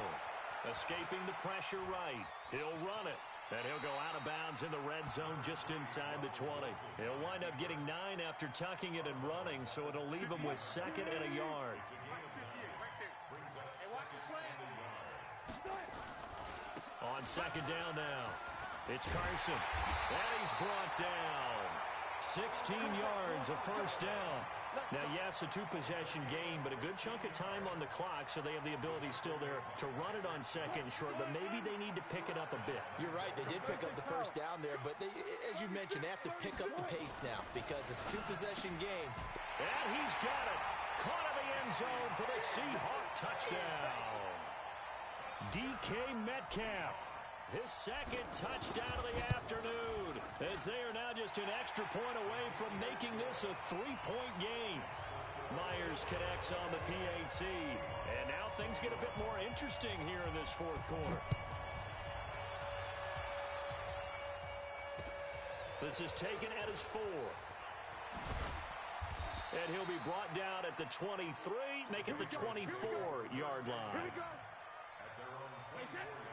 Escaping the pressure right. He'll run it. And he'll go out of bounds in the red zone just inside the 20. He'll wind up getting 9 after tucking it and running, so it'll leave him with 2nd and a yard. Hey, watch the slant. On 2nd down now, it's Carson. And he's brought down. 16 yards, a 1st down. Now, yes, a 2-possession game, but a good chunk of time on the clock, so they have the ability still there to run it on 2nd and short, but maybe they need to pick it up a bit. You're right. They did pick up the 1st down there, but they, as you mentioned, they have to pick up the pace now because it's a 2-possession game. And he's got it. Caught in the end zone for the Seahawk touchdown. DK Metcalf, his 2nd touchdown of the afternoon, as they are now just an extra point away from making this a 3-point game. Myers connects on the PAT, and now things get a bit more interesting here in this 4th quarter. This is taken at his 4. And he'll be brought down at the 23, make it the 24-yard line.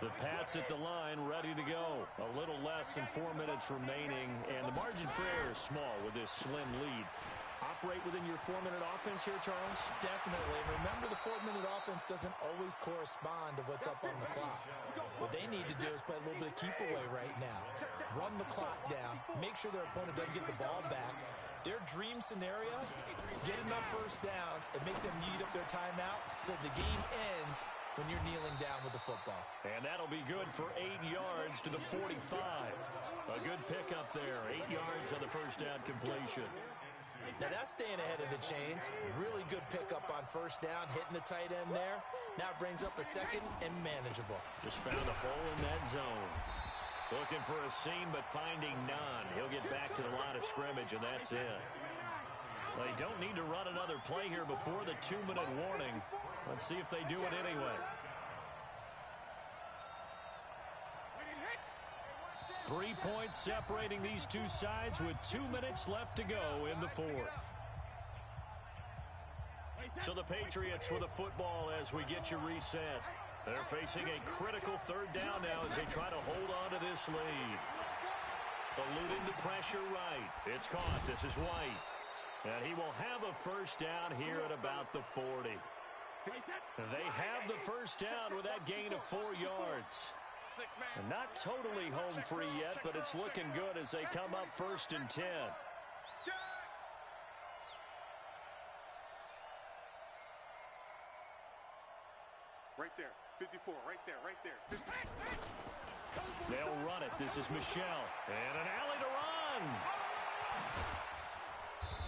The Pats at the line, ready to go. A little less than 4 minutes remaining, and the margin for error is small with this slim lead. Operate within your 4-minute offense here, Charles? Definitely. Remember, the 4-minute offense doesn't always correspond to what's up on the clock. What they need to do is play a little bit of keep away right now. Run the clock down. Make sure their opponent doesn't get the ball back. Their dream scenario, get enough 1st downs and make them eat up their timeouts so the game ends when you're kneeling down with the football. And that'll be good for 8 yards to the 45. A good pickup there. 8 yards on the 1st down completion. Now that's staying ahead of the chains. Really good pickup on 1st down, hitting the tight end there. Now it brings up a 2nd and manageable. Just found a hole in that zone. Looking for a seam, but finding none. He'll get back to the line of scrimmage, and that's it. They don't need to run another play here before the 2-minute warning. Let's see if they do it anyway. 3 points separating these two sides with 2 minutes left to go in the 4th. So the Patriots with the football as we get you reset. They're facing a critical 3rd down now as they try to hold on to this lead. Eluding the pressure right. It's caught. This is White. And he will have a 1st down here at about the 40. They have the 1st down with that gain of 4 yards. And not totally home free yet, but it's looking good as they come up 1st and 10. Right there, 54, right there, right there. 50. They'll run it. This is Michelle. And an alley to run.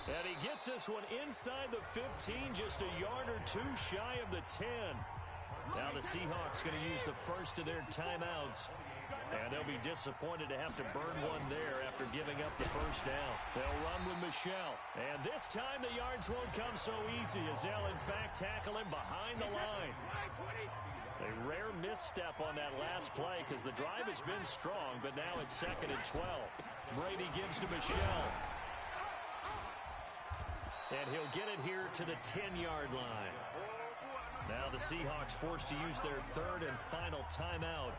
And he gets this one inside the 15, just a yard or 2 shy of the 10. Now the Seahawks going to use the 1st of their timeouts. And they'll be disappointed to have to burn one there after giving up the 1st down. They'll run with Michelle. And this time the yards won't come so easy as they'll in fact tackle him behind the line. A rare misstep on that last play because the drive has been strong, but now it's 2nd and 12. Brady gives to Michelle. And he'll get it here to the 10-yard line. Now the Seahawks forced to use their 3rd and final timeout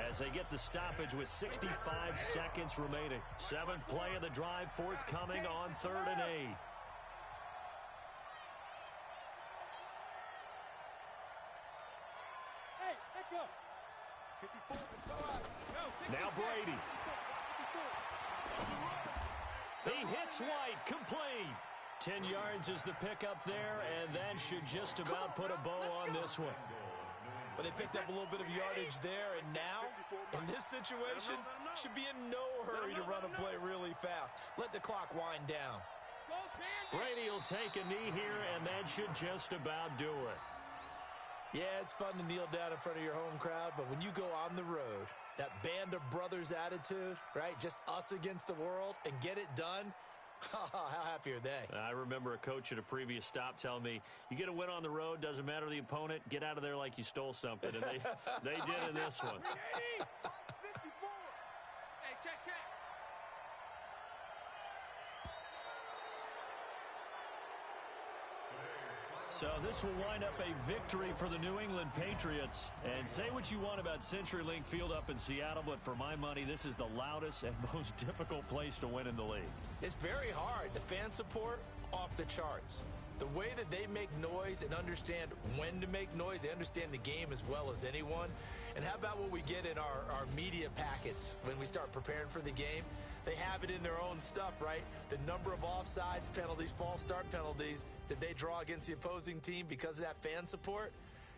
as they get the stoppage with 65 seconds remaining. 7th play of the drive forthcoming on 3rd and 8. Now Brady. He hits White, complete. 10 yards is the pickup there, and that should just about put a bow on this one. But they picked up a little bit of yardage there, and now, in this situation, should be in no hurry to run a play really fast. Let the clock wind down. Brady will take a knee here, and that should just about do it. Yeah, it's fun to kneel down in front of your home crowd, but when you go on the road, that band of brothers attitude, right, just us against the world, and get it done, how happy are they? I remember a coach at a previous stop telling me, you get a win on the road, doesn't matter the opponent, get out of there like you stole something. And they did in this one. Hey, check. So this will wind up a victory for the New England Patriots. And say what you want about CenturyLink Field up in Seattle, but for my money, this is the loudest and most difficult place to win in the league. It's very hard. The fan support, off the charts. The way that they make noise and understand when to make noise, they understand the game as well as anyone. And how about what we get in our media packets when we start preparing for the game? They have it in their own stuff, right? The number of offsides penalties, false start penalties that they draw against the opposing team because of that fan support.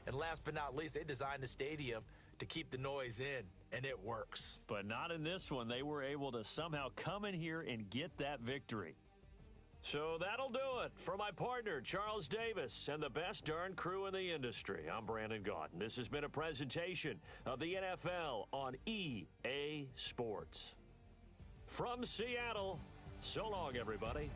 And last but not least, they designed the stadium to keep the noise in, and it works. But not in this one. They were able to somehow come in here and get that victory. So that'll do it for my partner, Charles Davis, and the best darn crew in the industry. I'm Brandon Gaudin. This has been a presentation of the NFL on EA Sports. From Seattle, so long, everybody.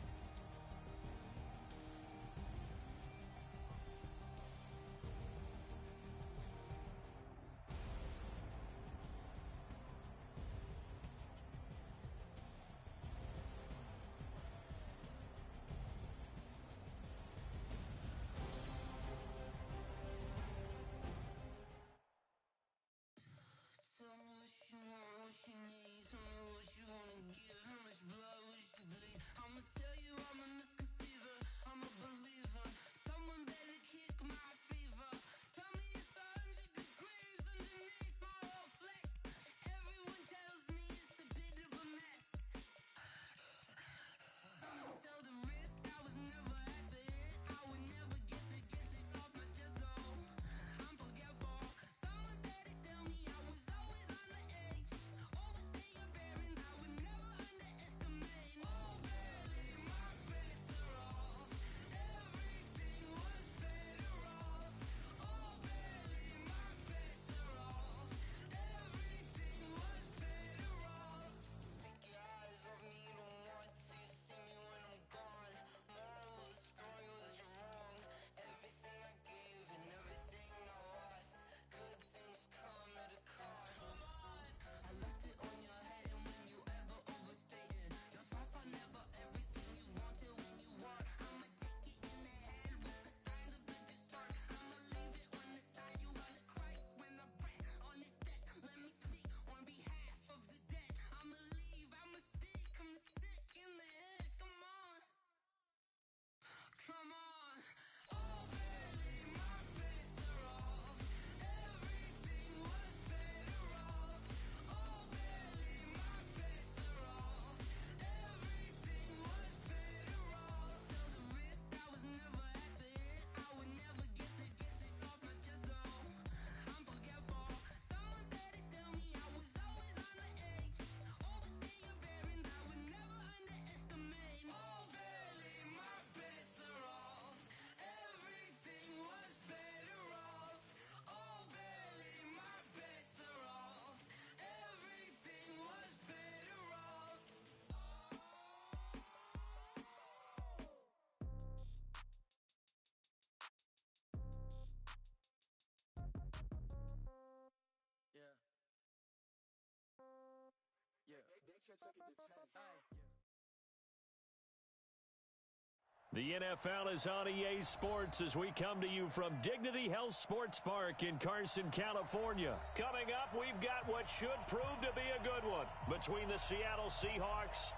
The NFL is on EA Sports as we come to you from Dignity Health Sports Park in Carson, California. Coming up, we've got what should prove to be a good one between the Seattle Seahawks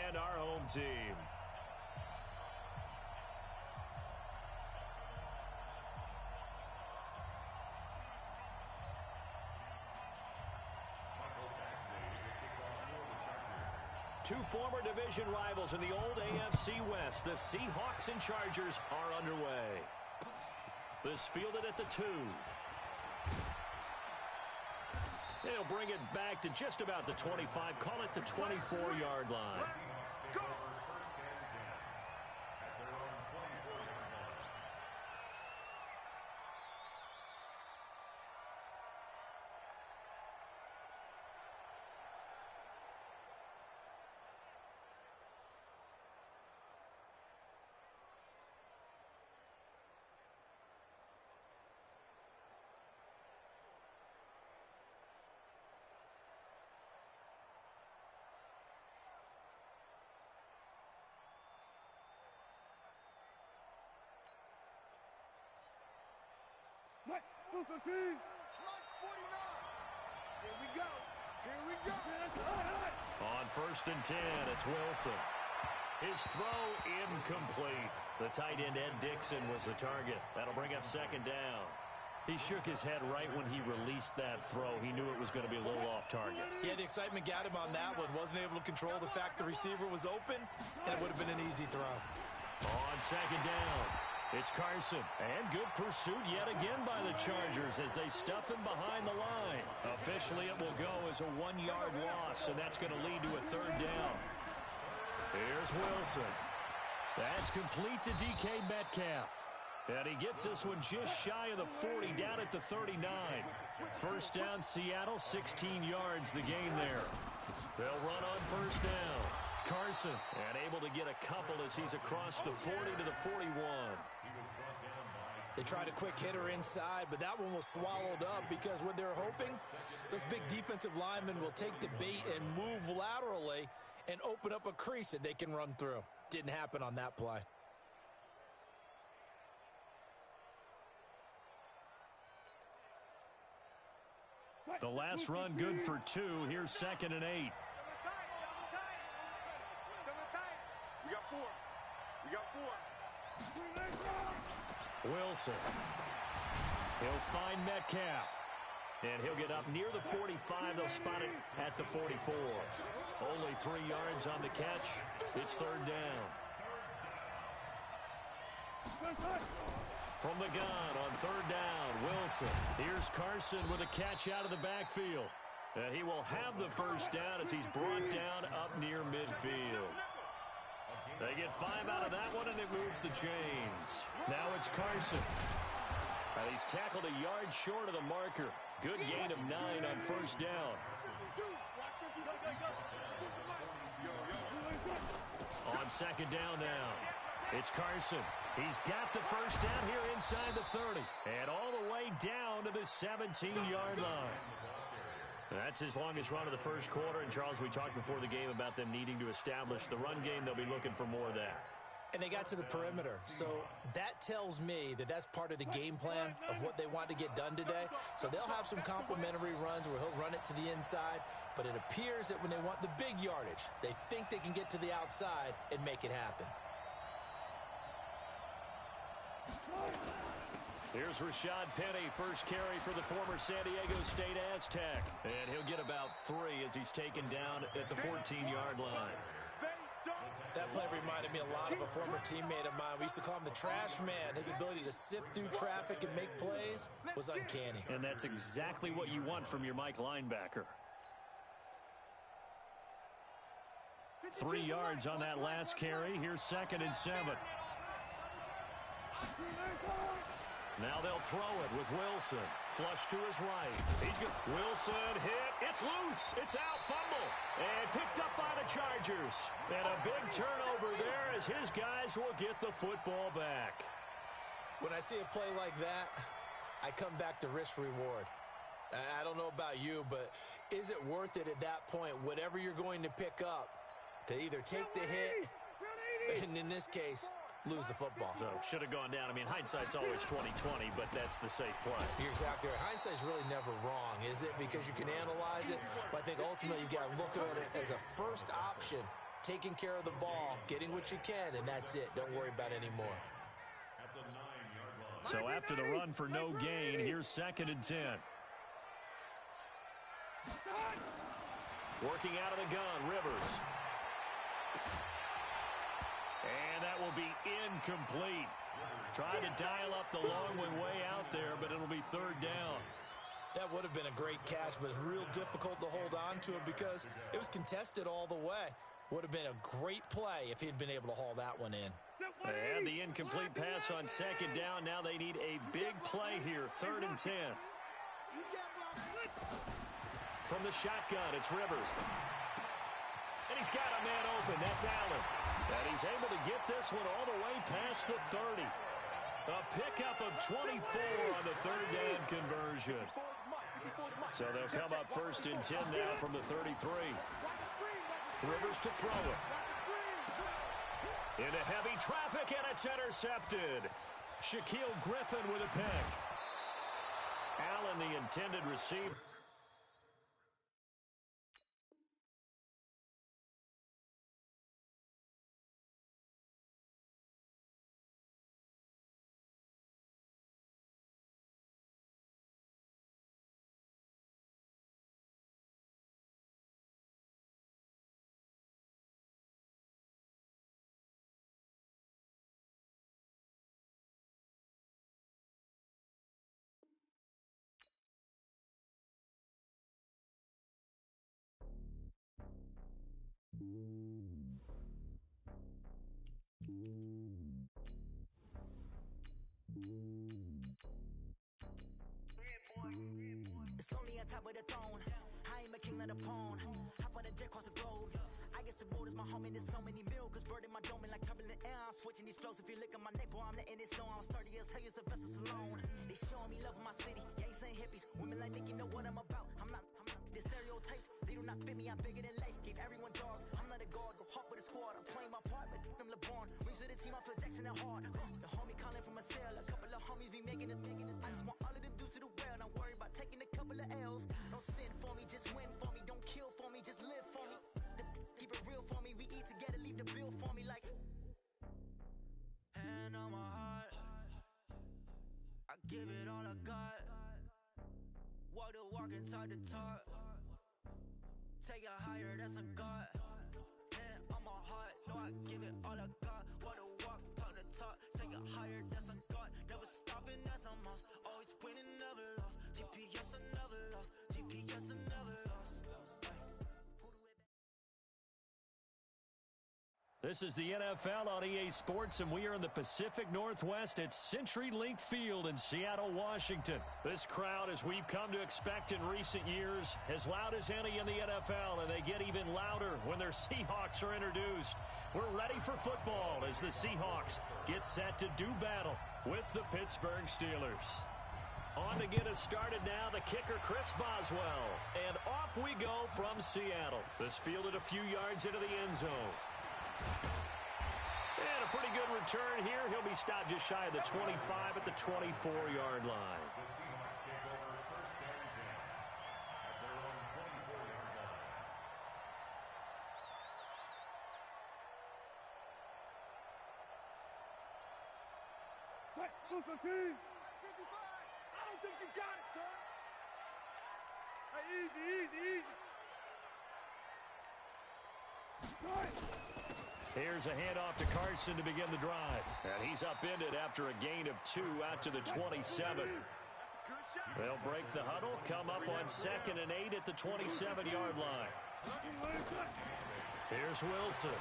and our home team. Two former division rivals in the old AFC West, the Seahawks and Chargers, are underway. This fielded at the 2. They'll bring it back to just about the 25. Call it the 24-yard line. Go! What? Clutch 49. Here we go. Here we go. On 1st and 10, it's Wilson. His throw incomplete. The tight end, Ed Dixon, was the target. That'll bring up 2nd down. He shook his head right when he released that throw. He knew it was going to be a little off target. Yeah, the excitement got him on that one. Wasn't able to control the fact the receiver was open, and it would have been an easy throw. On 2nd down, it's Carson. And good pursuit yet again by the Chargers as they stuff him behind the line. Officially, it will go as a 1-yard loss, and that's going to lead to a 3rd down. Here's Wilson. That's complete to DK Metcalf. And he gets this one just shy of the 40, down at the 39. 1st down, Seattle, 16 yards the gain there. They'll run on 1st down. Carson, and able to get a couple as he's across the 40 to the 41. They tried a quick hitter inside, but that one was swallowed up because what they're hoping, those big defensive linemen will take the bait and move laterally and open up a crease that they can run through. Didn't happen on that play. The last run good for 2. Here's 2nd and 8. We got 4. We got 4. Wilson. He'll find Metcalf. And he'll get up near the 45. They'll spot it at the 44. Only 3 yards on the catch. It's 3rd down. From the gun on 3rd down, Wilson. Here's Carson with a catch out of the backfield. And he will have the 1st down as he's brought down up near midfield. They get 5 out of that one, and it moves the chains. Now it's Carson. And he's tackled a yard short of the marker. Good gain of 9 on 1st down. On 2nd down now, it's Carson. He's got the 1st down here inside the 30. And all the way down to the 17-yard line. That's his longest run of the 1st quarter. And, Charles, we talked before the game about them needing to establish the run game. They'll be looking for more of that. And they got to the perimeter. So that tells me that that's part of the game plan of what they want to get done today. So they'll have some complimentary runs where he'll run it to the inside. But it appears that when they want the big yardage, they think they can get to the outside and make it happen. Here's Rashad Penny, first carry for the former San Diego State Aztec. And he'll get about 3 as he's taken down at the 14-yard line. That play reminded me a lot of a former teammate of mine. We used to call him the trash man. His ability to sift through traffic and make plays was uncanny. And that's exactly what you want from your Mike linebacker. 3 yards on that last carry. Here's 2nd and 7. Now they'll throw it with Wilson. Flush to his right. He's good. Wilson hit. It's loose. It's out. Fumble. And picked up by the Chargers. And a big turnover there as his guys will get the football back. When I see a play like that, I come back to risk-reward. I don't know about you, but is it worth it at that point, whatever you're going to pick up, to either take the hit, and in this case, lose the football? So, should have gone down. I mean, hindsight's always 20/20, but that's the safe play. You're exactly right. Hindsight's really never wrong, is it? Because you can analyze it, but I think ultimately you got to look at it as a first option, taking care of the ball, getting what you can, and that's it. Don't worry about it anymore. So after the run for no gain, here's 2nd and 10. Working out of the gun, Rivers. And that will be incomplete. Tried to dial up the long one way out there, but it'll be third down. That would have been a great catch, but real difficult to hold on to it because it was contested all the way. Would have been a great play if he'd been able to haul that one in. And the incomplete pass on second down. Now they need a big play here, 3rd and 10. From the shotgun, it's Rivers. And he's got a man open. That's Allen. And he's able to get this one all the way past the 30. A pickup of 24 on the 3rd down conversion. So they'll come up 1st and 10 now from the 33. Rivers to throw it. Into heavy traffic, and it's intercepted. Shaquille Griffin with a pick. Allen, the intended receiver. It's lonely on top of the throne. I am a king of the pawn. Hop on a jet across the globe. I guess the world is my home and there's so many milkers. Bird in my dome and like turbulent air. I'm switching these flows. If you look at my neck, boy, I'm letting it snow. I'm sturdy as hell, as a vessel alone. They showing me love in my city. Gangs and hippies. Women like Nick, you know what I'm about. I'm not. The stereotypes, they do not fit me. I'm bigger than life. Gave everyone jobs. I'm not a guard. Go hard with a squad. I'm playing my part, but them LeBron. Rings to the team, I feel Jackson and hard. The homie calling from a cell. A couple of homies be making it. I just want all of them dudes to do well. Not worry about taking a couple of L's. Don't sin for me, just win for me. Don't kill for me, just live for me. Keep it real for me. We eat together, leave the bill for me like. Hand on my heart, I give it all I got. Walk the walk and talk the talk. Take it higher, that's a God. Hand on my heart, no, I give it all I got. Walk the walk, talk the talk. Take it higher, that's a God. Never stopping, that's a must. Always winning, never lost. GPS, I never lost. GPS, I never lost. This is the NFL on EA Sports, and we are in the Pacific Northwest at CenturyLink Field in Seattle, Washington. This crowd, as we've come to expect in recent years, as loud as any in the NFL, and they get even louder when their Seahawks are introduced. We're ready for football as the Seahawks get set to do battle with the Pittsburgh Steelers. On to get us started now, the kicker, Chris Boswell. And off we go from Seattle. This fielded a few yards into the end zone. And a pretty good return here. He'll be stopped just shy of the 25 at the 24-yard line. The Seahawks take over 1st and 10 at their own 24-yard line. Hey, 55. I don't think you got it, son. Hey, easy. Right. Here's a handoff to Carson to begin the drive. And he's upended after a gain of 2 out to the 27. They'll break the huddle, come up on 2nd and 8 at the 27-yard line. Here's Wilson.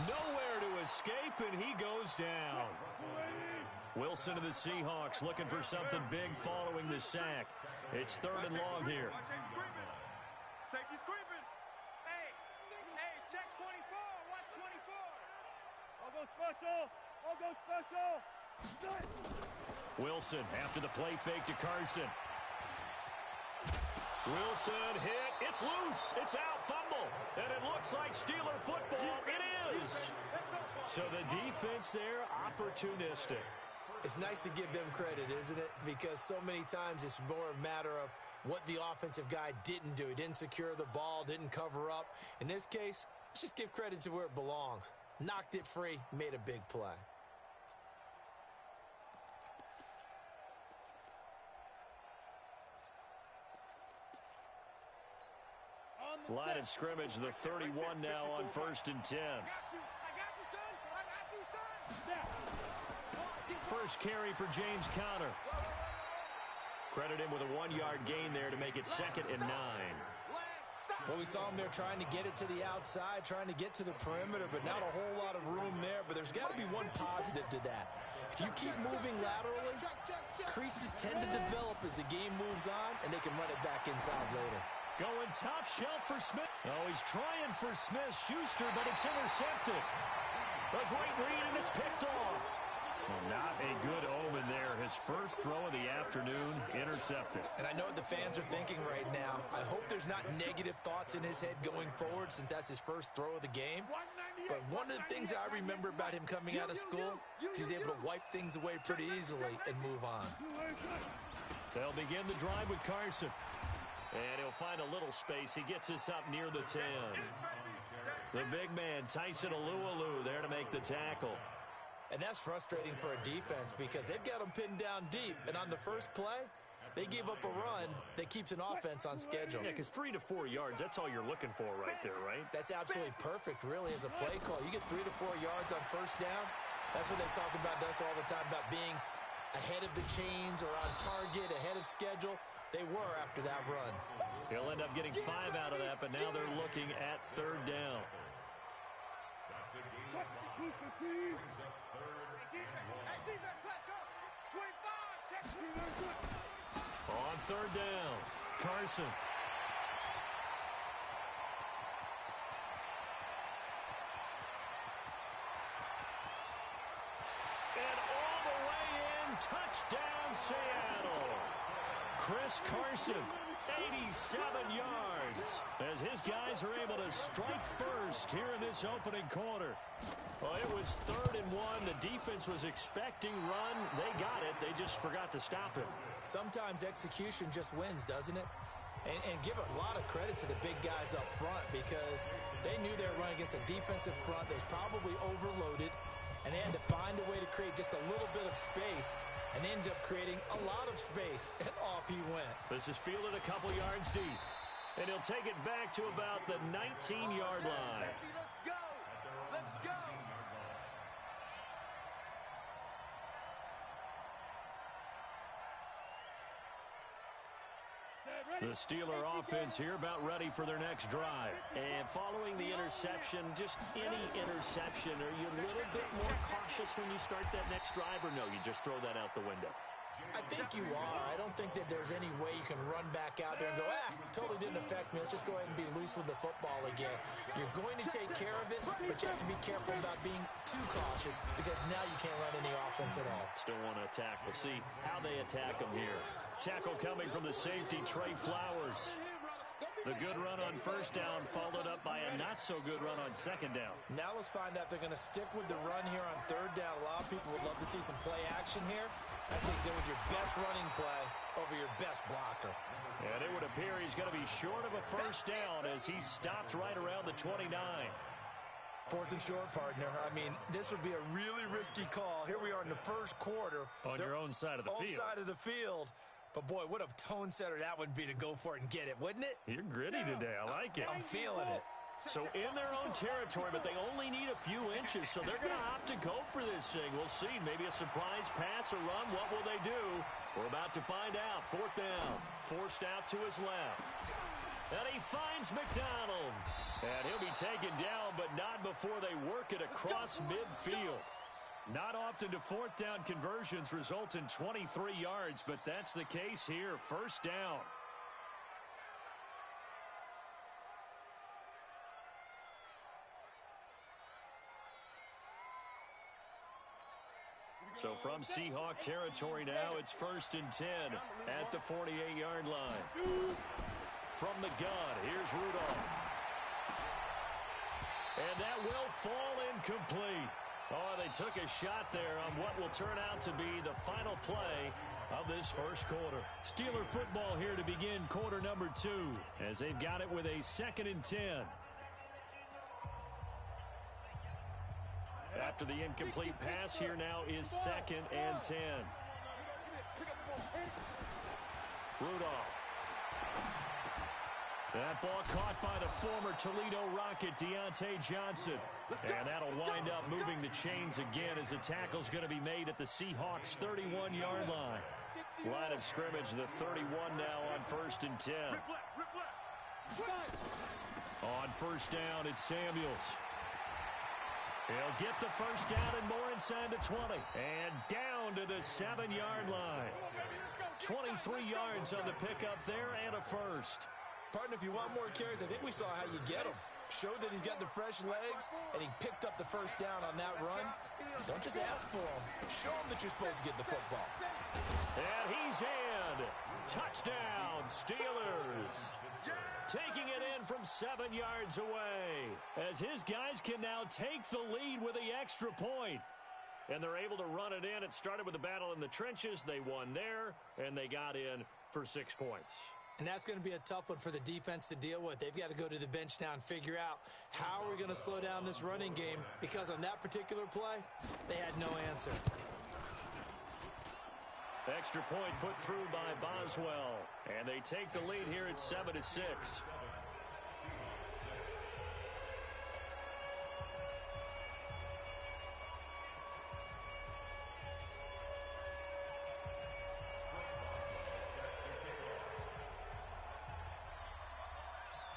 Nowhere to escape, and he goes down. Wilson to the Seahawks looking for something big following the sack. It's 3rd and long here. Safety's creeping. Hey, check 24. Watch 24. I'll go special. Wilson after the play fake to Carson. Wilson hit. It's loose. It's out. Fumble. And it looks like Steeler football. It is. So the defense there, opportunistic. It's nice to give them credit, isn't it? Because so many times it's more a matter of what the offensive guy didn't do. He didn't secure the ball, didn't cover up. In this case, let's just give credit to where it belongs. Knocked it free, made a big play. On Line of scrimmage, the 31 now on 1st and 10. I got you, son. I got you, son. First carry for James Conner. Credit him with a 1-yard gain there to make it 2nd and 9. Well, we saw him there trying to get it to the outside, trying to get to the perimeter, but not a whole lot of room there. But there's got to be one positive to that. If you keep moving laterally, creases tend to develop as the game moves on, and they can run it back inside later. Going top shelf for Smith. Oh, he's trying for Smith-Schuster, but it's intercepted. A great read, and it's picked off. Well, not a good omen there. His first throw of the afternoon, intercepted. And I know what the fans are thinking right now. I hope there's not negative thoughts in his head going forward since that's his first throw of the game. But one of the things I remember about him coming out of school is he's able to wipe things away pretty easily and move on. They'll begin the drive with Carson. And he'll find a little space. He gets us up near the 10. The big man, Tyson Alualu, there to make the tackle. And that's frustrating for a defense because they've got them pinned down deep. And on the first play, they gave up a run that keeps an offense on schedule. Yeah, because 3 to 4 yards, that's all you're looking for right there, right? That's absolutely perfect, really, as a play call. You get 3 to 4 yards on first down. That's what they talk about us all the time, about being ahead of the chains or on target, ahead of schedule. They were after that run. He'll end up getting 5 out of that, but now they're looking at 3rd down. On 3rd down, Carson. And all the way in, touchdown Seattle. Chris Carson, 87 yards, as his guys are able to strike first here in this opening quarter. Well, it was 3rd and 1. The defense was expecting run. They got it. They just forgot to stop him. Sometimes execution just wins, doesn't it? And give a lot of credit to the big guys up front because they knew they were running against a defensive front that was probably overloaded, and they had to find a way to create just a little bit of space, and they ended up creating a lot of space, and off he went. This is fielded a couple yards deep, and he'll take it back to about the 19-yard line. Let's go! Let's go! The Steeler offense here about ready for their next drive. And following the interception, just any interception, are you a little bit more cautious when you start that next drive, or no, you just throw that out the window? I think you are. I don't think that there's any way you can run back out there and go, totally didn't affect me. Let's just go ahead and be loose with the football again. You're going to take care of it, but you have to be careful about being too cautious because now you can't run any offense at all. Still want to attack. We'll see how they attack them here. Tackle coming from the safety, Trey Flowers. The good run on 1st down followed up by a not-so-good run on 2nd down. Now let's find out if they're going to stick with the run here on 3rd down. A lot of people would love to see some play action here. I say go with your best running play over your best blocker. And it would appear he's going to be short of a 1st down as he stopped right around the 29. 4th and short, partner. I mean, this would be a really risky call. Here we are in the 1st quarter. On your own side of the field. Own side of the field. But, boy, what a tone setter that would be to go for it and get it, wouldn't it? You're gritty today. I like it. I'm feeling it. So in their own territory, but they only need a few inches, so they're going to opt to go for this thing. We'll see. Maybe a surprise pass or run. What will they do? We're about to find out. 4th down. Forced out to his left. And he finds McDonald. And he'll be taken down, but not before they work it across midfield. Not often do 4th down conversions result in 23 yards, but that's the case here. 1st down. So from Seahawk territory now, it's 1st and 10 at the 48-yard line. From the gun, here's Rudolph. And that will fall incomplete. Oh, they took a shot there on what will turn out to be the final play of this 1st quarter. Steeler football here to begin quarter number 2 as they've got it with a 2nd and 10. After the incomplete pass, here now is 2nd and 10. Rudolph. That ball caught by the former Toledo Rocket, Deontay Johnson. And that'll wind up moving the chains again as the tackle's going to be made at the Seahawks' 31-yard line. Line of scrimmage, the 31 now on 1st and 10. On 1st down, it's Samuels. He'll get the first down and more inside the 20. And down to the 7-yard line. 23 yards on the pickup there and a first. Partner, if you want more carries, I think we saw how you get them. Showed that he's got the fresh legs, and he picked up the first down on that run. Don't just ask for them. Show him that you're supposed to get the football. And he's in. Touchdown, Steelers. Taking it in from 7 yards away as his guys can now take the lead with the extra point. And they're able to run it in. It started with a battle in the trenches. They won there, and they got in for 6 points. And that's going to be a tough one for the defense to deal with. They've got to go to the bench now and figure out how we're going to slow down this running game, because on that particular play, they had no answer. Extra point put through by Boswell. And they take the lead here at 7-6.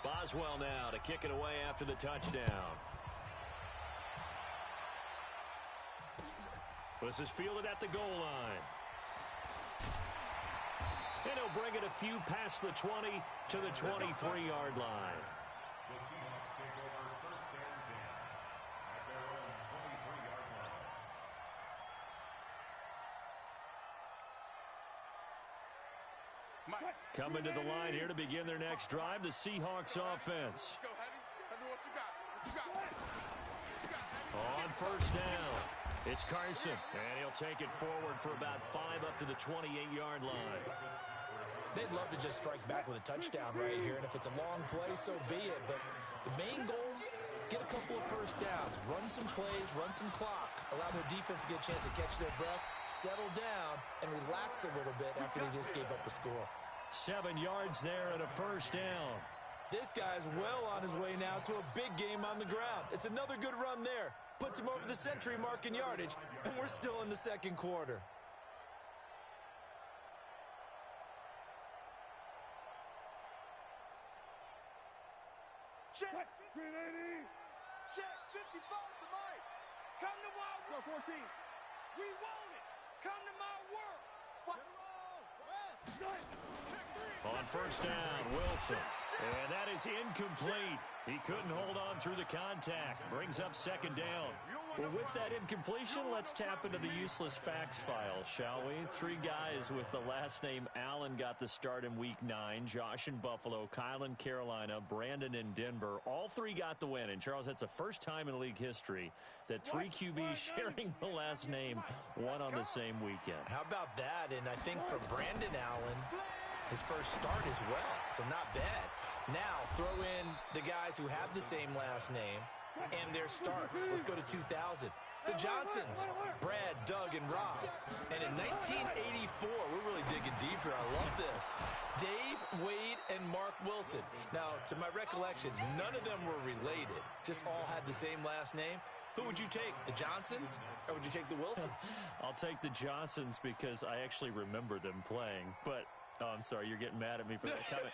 Boswell now to kick it away after the touchdown. This is fielded at the goal line. And he'll bring it a few past the 20 to the 23-yard line. The Seahawks take over 1st and 10 at their own 23-yard line. Coming to the line here to begin their next drive, the Seahawks offense. Let's go, Heavy. Heavy, what you got? What you got? What you got, Heavy? On 1st down, it's Carson. And he'll take it forward for about 5 up to the 28-yard line. They'd love to just strike back with a touchdown right here, and if it's a long play, so be it. But the main goal, get a couple of first downs, run some plays, run some clock, allow their defense to get a chance to catch their breath, settle down, and relax a little bit after they just gave up a score. 7 yards there and a first down. This guy's well on his way now to a big game on the ground. It's another good run there. Puts him over the century mark in yardage, and we're still in the second quarter. Check. Green 80. Check. 55 to Mike. Come to my work. 14. We want it. Come to my work. What? On 1st down, Wilson. And that is incomplete. He couldn't hold on through the contact. Brings up 2nd down. Well, with that incompletion, let's tap into the useless facts file, shall we? 3 guys with the last name Allen got the start in Week 9. Josh in Buffalo, Kyle in Carolina, Brandon in Denver. All 3 got the win. And, Charles, that's the first time in league history that 3 QBs sharing the last name won on the same weekend. How about that? And I think for Brandon Allen, his first start as well, so not bad. Now, throw in the guys who have the same last name and their starts. Let's go to 2000. The Johnsons, Brad, Doug, and Rob. And in 1984, we're really digging deep here. I love this. Dave, Wade, and Mark Wilson. Now, to my recollection, none of them were related. Just all had the same last name. Who would you take, the Johnsons, or would you take the Wilsons? I'll take the Johnsons because I actually remember them playing. But, oh, I'm sorry, you're getting mad at me for that comment.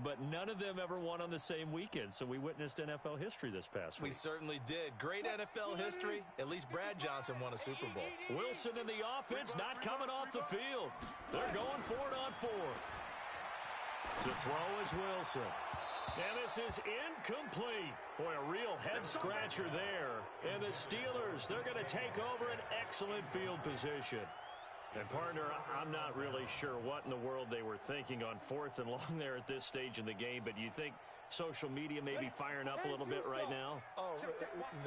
But none of them ever won on the same weekend, so we witnessed NFL history this past week. We certainly did. Great NFL history. At least Brad Johnson won a Super Bowl. Wilson in the offense, not coming off the field. They're going for it on 4. To throw is Wilson. And this is incomplete. Boy, a real head-scratcher there. And the Steelers, they're going to take over an excellent field position. And, partner, I'm not really sure what in the world they were thinking on 4th and long there at this stage in the game, but you think social media may be firing up a little bit right now? Oh,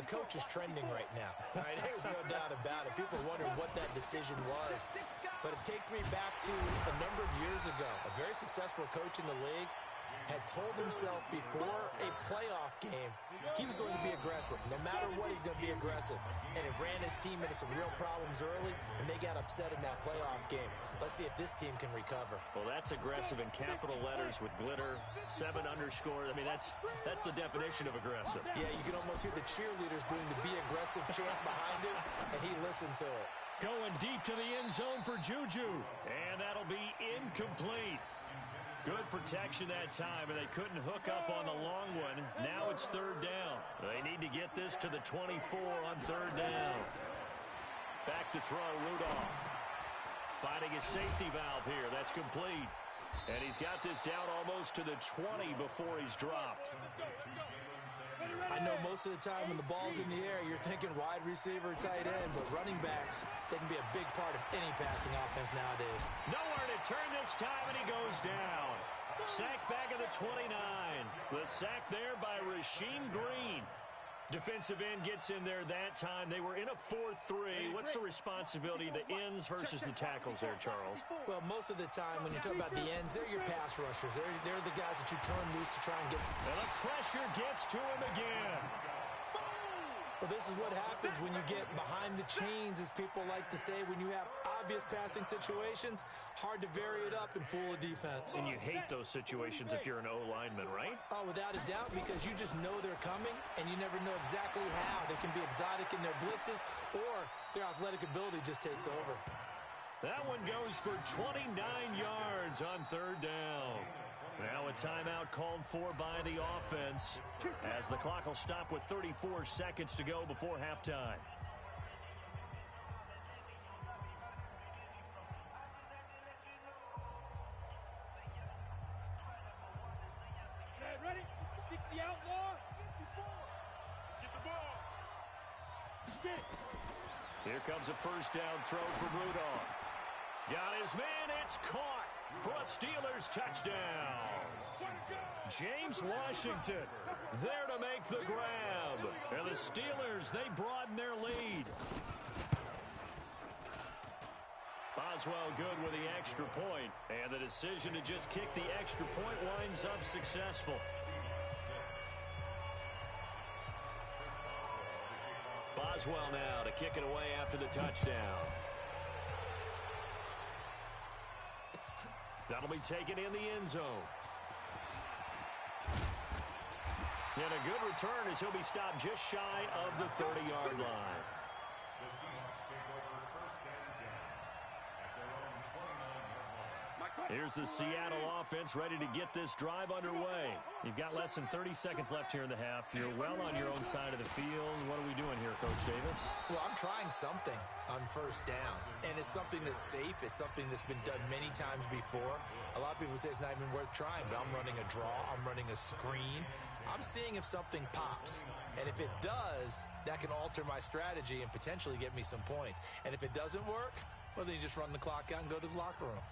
the coach is trending right now. Right? There's no doubt about it. People are wondering what that decision was. But it takes me back to a number of years ago. A very successful coach in the league had told himself before a playoff game he was going to be aggressive. No matter what, he's going to be aggressive. And it ran his team into some real problems early, and they got upset in that playoff game. Let's see if this team can recover. Well, that's aggressive in capital letters with glitter, 7 underscore. I mean, that's the definition of aggressive. Yeah, you can almost hear the cheerleaders doing the be aggressive chant behind him, and he listened to it. Going deep to the end zone for Juju. And that'll be incomplete. Good protection that time, and they couldn't hook up on the long one. Now it's 3rd down. They need to get this to the 24 on 3rd down. Back to throw, Rudolph. Finding his safety valve here. That's complete. And he's got this down almost to the 20 before he's dropped. I know most of the time when the ball's in the air, you're thinking wide receiver, tight end, but running backs, they can be a big part of any passing offense nowadays. Nowhere to turn this time, and he goes down. Sack back at the 29. The sack there by Rasheem Green. Defensive end gets in there that time. They were in a 4-3. What's the responsibility of the ends versus the tackles there, Charles? Well, most of the time when you talk about the ends, they're your pass rushers. They're the guys that you turn loose to try and get to. And the pressure gets to him again. Well, this is what happens when you get behind the chains, as people like to say. When you have obvious passing situations, hard to vary it up and fool a defense. And you hate those situations if you're an O-lineman, right? Oh, without a doubt, because you just know they're coming, and you never know exactly how. They can be exotic in their blitzes, or their athletic ability just takes over. That one goes for 29 yards on 3rd down. Now a timeout called for by the offense, as the clock will stop with 34 seconds to go before halftime. Ready? 60 outlaw. Get the ball. Spin. Here comes a 1st down throw from Rudolph. Got his man, it's caught for a Steelers touchdown. James Washington there to make the grab. And the Steelers, they broaden their lead. Boswell good with the extra point, and the decision to just kick the extra point winds up successful. Boswell now to kick it away after the touchdown. That'll be taken in the end zone. And a good return as he'll be stopped just shy of the 30-yard line. The Seahawks take over 1st and 10 at their own 29-yard line. Here's the Seattle offense ready to get this drive underway. You've got less than 30 seconds left here in the half. You're well on your own side of the field. What are we doing here, Coach Davis? Well, I'm trying something on 1st down, and it's something that's safe. It's something that's been done many times before. A lot of people say it's not even worth trying, but I'm running a draw. I'm running a screen. I'm seeing if something pops, and if it does, that can alter my strategy and potentially get me some points. And if it doesn't work, well, then you just run the clock out and go to the locker room.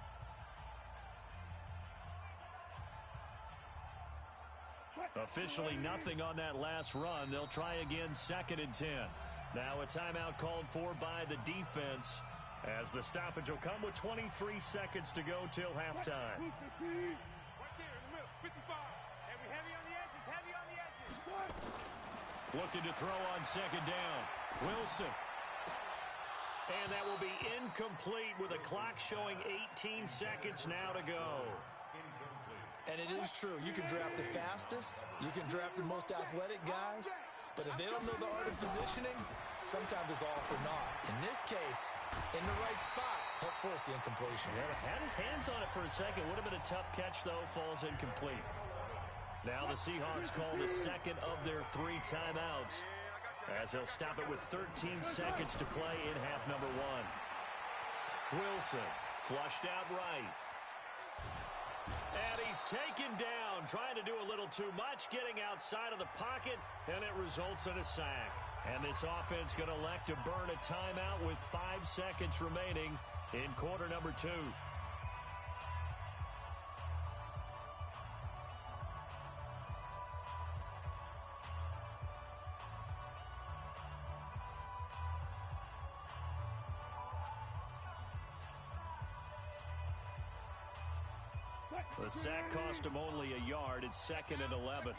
Officially nothing on that last run. They'll try again 2nd and 10. Now a timeout called for by the defense, as the stoppage will come with 23 seconds to go till halftime. Right there in the middle, 55. And we heavy on the edges, heavy on the edges. Looking to throw on 2nd down. Wilson. And that will be incomplete with a clock showing 18 seconds now to go. And it is true. You can draft the fastest. You can draft the most athletic guys. But if they don't know the art of positioning, sometimes it's all for naught. In this case, in the right spot, help force the incompletion. Yeah, had his hands on it for a second. Would have been a tough catch, though. Falls incomplete. Now the Seahawks call the 2nd of their 3 timeouts, as they'll stop it with 13 seconds to play in half number 1. Wilson flushed out right. And he's taken down, trying to do a little too much, getting outside of the pocket, and it results in a sack. And this offense going to elect to burn a timeout with 5 seconds remaining in quarter number 2. The sack cost him only a yard. It's 2nd and 11.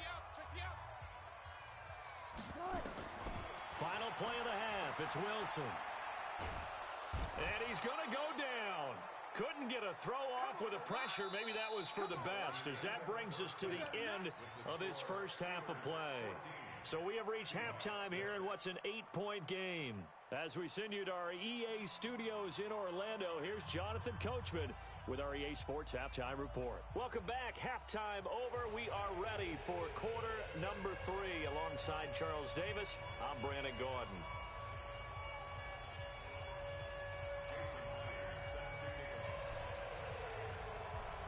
Final play of the half. It's Wilson. And he's going to go down. Couldn't get a throw off with the pressure. Maybe that was for the best, as that brings us to the end of this first half of play. So we have reached halftime here in what's an 8-point game. As we send you to our EA studios in Orlando, here's Jonathan Coachman with our EA Sports Halftime Report. Welcome back. Halftime over. We are ready for quarter number 3. Alongside Charles Davis, I'm Brandon Gordon.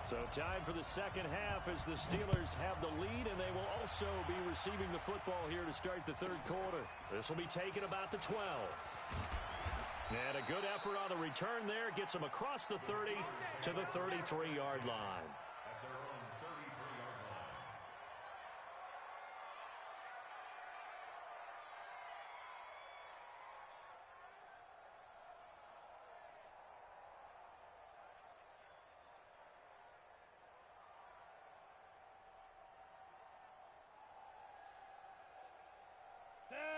So time for the second half as the Steelers have the lead, and they will also be receiving the football here to start the third quarter. This will be taken about the 12. And a good effort on the return there gets them across the 30 to the 33-yard line.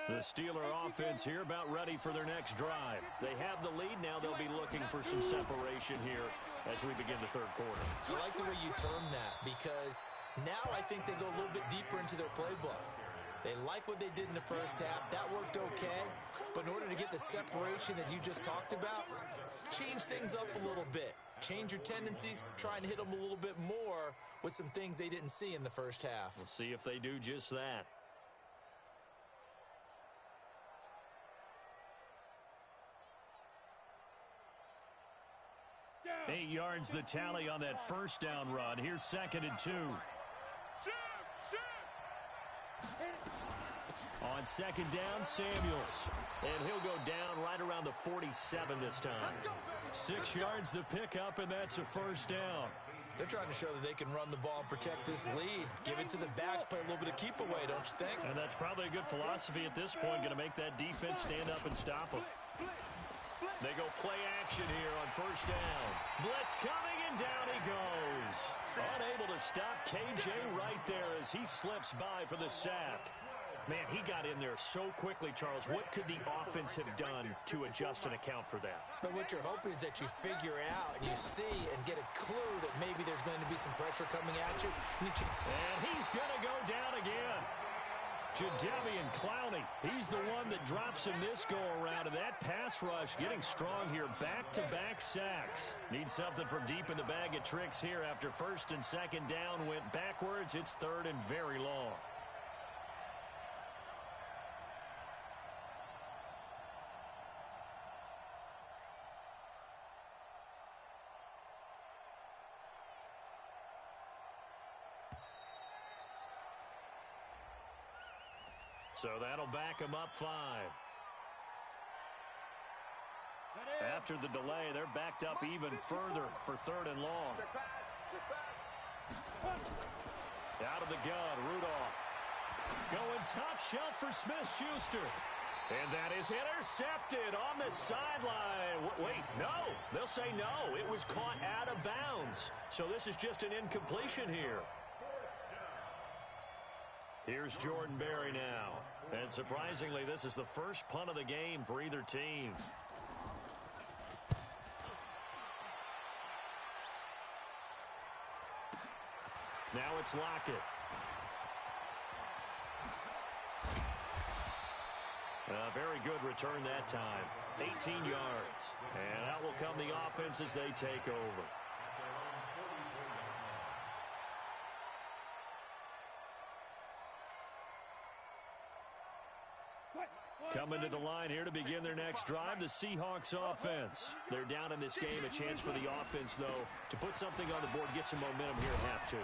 The Steeler offense here about ready for their next drive. They have the lead. Now they'll be looking for some separation here as we begin the third quarter. I like the way you term that, because now I think they go a little bit deeper into their playbook. They like what they did in the first half. That worked okay. But in order to get the separation that you just talked about, change things up a little bit. Change your tendencies, try and hit them a little bit more with some things they didn't see in the first half. We'll see if they do just that. Down. 8 yards the tally on that first down run. Here's 2nd and 2. On 2nd down, Samuels. And he'll go down right around the 47 this time. 6 yards the pickup, and that's a first down. They're trying to show that they can run the ball and protect this lead. Give it to the backs, play a little bit of keep away, don't you think? And that's probably a good philosophy at this point. Going to make that defense stand up and stop them. They go play action here on first down. Blitz coming, and down he goes. Unable to stop KJ right there as he slips by for the sack. Man, he got in there so quickly, Charles. What could the offense have done to adjust and account for that? But what you're hoping is that you figure out and you see and get a clue that maybe there's going to be some pressure coming at you. And he's going to go down again. Jadeveon Clowney, he's the one that drops in this go-around, and that pass rush getting strong here. Back-to-back sacks. Need something from deep in the bag of tricks here after first and second down went backwards. It's third and very long. So that'll back him up 5. After the delay, they're backed up even further for third and long. Out of the gun, Rudolph. Going top shelf for Smith-Schuster. And that is intercepted on the sideline. Wait, no. They'll say no. It was caught out of bounds. So this is just an incompletion here. Here's Jordan Berry now. And surprisingly, this is the first punt of the game for either team. Now it's Lockett. A very good return that time. 18 yards. And out will come the offense as they take over. Coming to the line here to begin their next drive, the Seahawks offense. They're down in this game. A chance for the offense, though, to put something on the board, get some momentum here at half 2.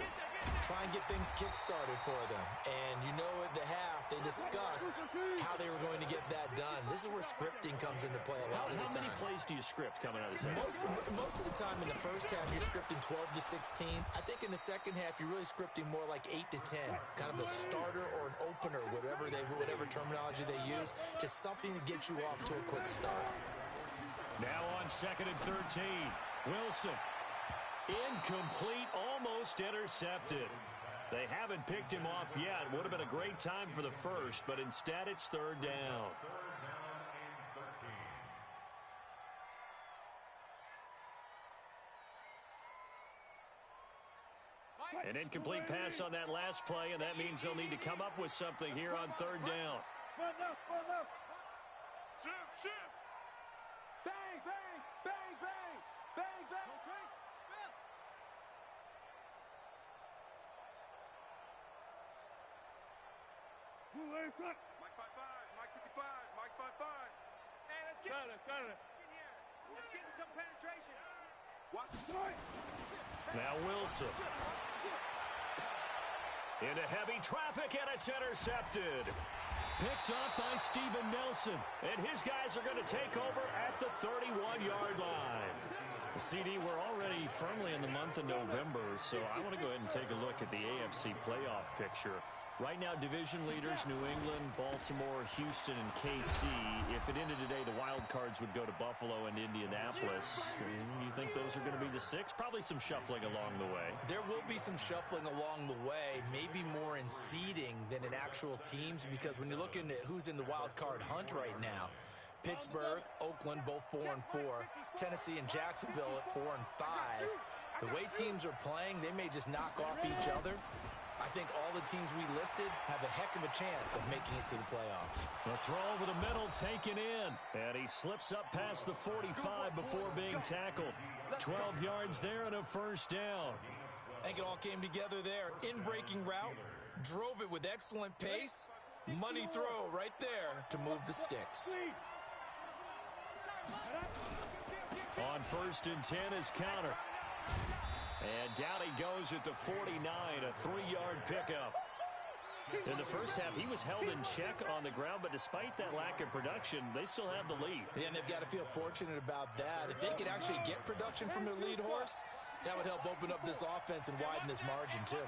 Try and get things kick-started for them. And you know at the half, they discussed how they were going to get that done. This is where scripting comes into play a lot of the time. How many plays do you script coming out of this? Most of the time in the first half, you're scripting 12 to 16. I think in the second half, you're really scripting more like 8 to 10. Kind of a starter or an opener, whatever terminology they use. Just something to get you off to a quick start. Now on 2nd and 13. Wilson. Incomplete, almost intercepted. They haven't picked him off yet. Would have been a great time for the first, but instead it's third down. An incomplete pass on that last play, and that means they'll need to come up with something here on third down. Shift. Bang, bang, bang, bang, bang, bang. Mike 55, Mike 55, Mike 55. Hey, let's get it. In here. Let's get some penetration. Watch the side. Now Wilson. Into heavy traffic, and it's intercepted. Picked up by Steven Nelson. And his guys are going to take over at the 31-yard line. CD, we're already firmly in the month of November, so I want to go ahead and take a look at the AFC playoff picture. Right now, division leaders, New England, Baltimore, Houston, and KC. If it ended today, the wild cards would go to Buffalo and Indianapolis. You think those are going to be the six? Probably some shuffling along the way. There will be some shuffling along the way, maybe more in seeding than in actual teams, because when you're looking at who's in the wild card hunt right now, Pittsburgh, Oakland, both 4-4. Tennessee and Jacksonville at 4-5. The way teams are playing, they may just knock off each other. I think all the teams we listed have a heck of a chance of making it to the playoffs. The throw over the middle taken in. And he slips up past the 45 before being tackled. 12 yards there and a first down. I think it all came together there. In-breaking route, drove it with excellent pace. Money throw right there to move the sticks. On 1st and 10 is counter. And down he goes at the 49, a 3-yard pickup. In the first half, he was held in check on the ground, but despite that lack of production, they still have the lead. Yeah, and they've got to feel fortunate about that. If they could actually get production from their lead horse, that would help open up this offense and widen this margin, too.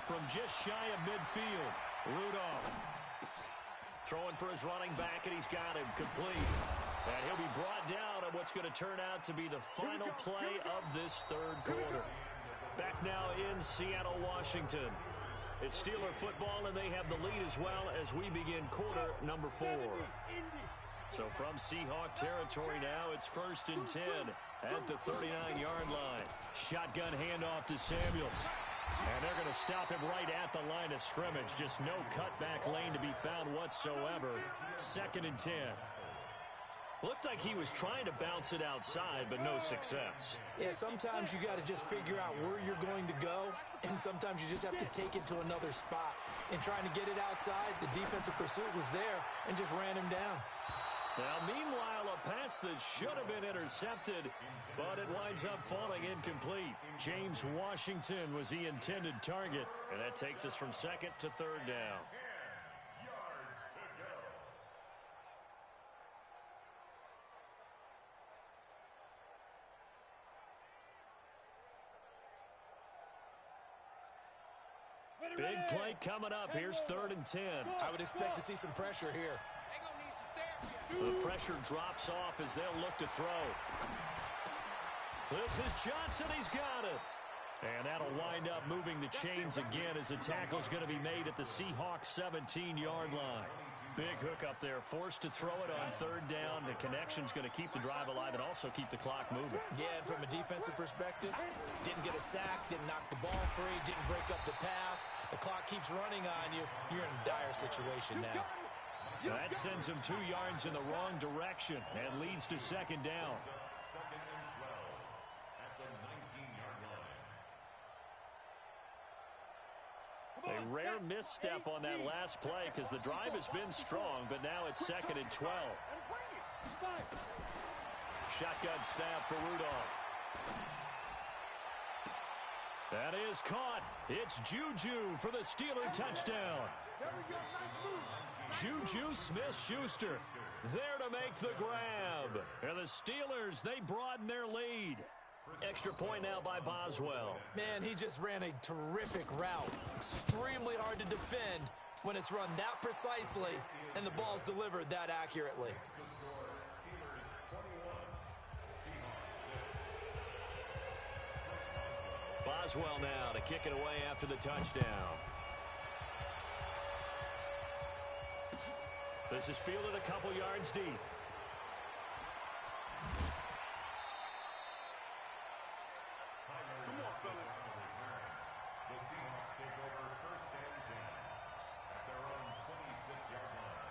From just shy of midfield, Rudolph throwing for his running back, and he's got him complete. And he'll be brought down on what's going to turn out to be the final play of this third quarter. Back now in Seattle, Washington. It's Steeler football, and they have the lead as well as we begin quarter number 4. So from Seahawk territory now, it's 1st and 10 at the 39-yard line. Shotgun handoff to Samuels. And they're going to stop him right at the line of scrimmage. Just no cutback lane to be found whatsoever. 2nd and 10. Looked like he was trying to bounce it outside, but no success. Yeah, sometimes you got to just figure out where you're going to go, and sometimes you just have to take it to another spot. In trying to get it outside, the defensive pursuit was there and just ran him down. Now, meanwhile, a pass that should have been intercepted, but it winds up falling incomplete. James Washington was the intended target, and that takes us from 2nd to 3rd down. Big play coming up. Here's 3rd and 10. I would expect to see some pressure here. The pressure drops off as they'll look to throw. This is Johnson. He's got it. And that'll wind up moving the chains again as the tackle's going to be made at the Seahawks 17-yard line. Big hook up there, forced to throw it on 3rd down. The connection's going to keep the drive alive and also keep the clock moving. Yeah, and from a defensive perspective, didn't get a sack, didn't knock the ball free, didn't break up the pass. The clock keeps running on you. You're in a dire situation now. That sends him 2 yards in the wrong direction and leads to 2nd down. 2nd and 12 at the 19-yard line. A rare misstep on that last play because the drive has been strong, but now it's 2nd and 12. Shotgun snap for Rudolph. That is caught. It's Juju for the Steeler touchdown. Juju Smith-Schuster there to make the grab. And the Steelers, they broaden their lead. Extra point now by Boswell. Man, he just ran a terrific route. Extremely hard to defend when it's run that precisely and the ball's delivered that accurately. Boswell now to kick it away after the touchdown. This is fielded a couple yards deep. Come on, fellas. The Seahawks take over 1st and 10 at their own 26-yard line.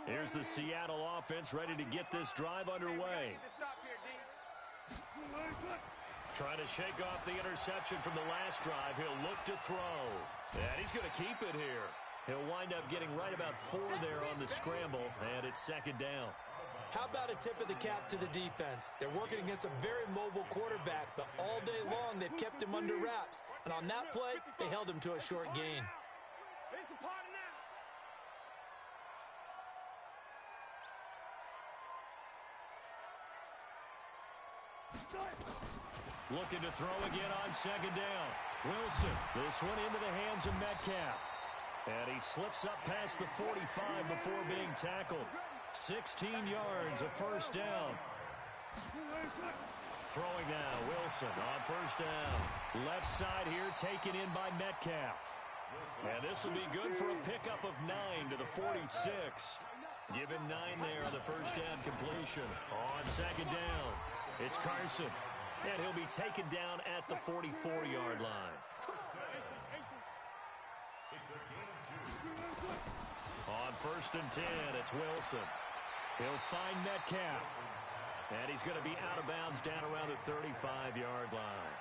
Here's the Seattle offense ready to get this drive underway. Trying to shake off the interception from the last drive. He'll look to throw. And he's going to keep it here. He'll wind up getting right about 4 there on the scramble, and it's 2nd down. How about a tip of the cap to the defense? They're working against a very mobile quarterback, but all day long they've kept him under wraps. And on that play, they held him to a short gain. Looking to throw again on 2nd down. Wilson, this one into the hands of Metcalf. And he slips up past the 45 before being tackled. 16 yards, a 1st down. Throwing now, Wilson on 1st down. Left side here taken in by Metcalf. And this will be good for a pickup of 9 to the 46. Given 9 there on the 1st down completion. On 2nd down, it's Carson. And he'll be taken down at the 44-yard line. On 1st and 10, it's Wilson. He'll find Metcalf. And he's going to be out of bounds down around the 35-yard line.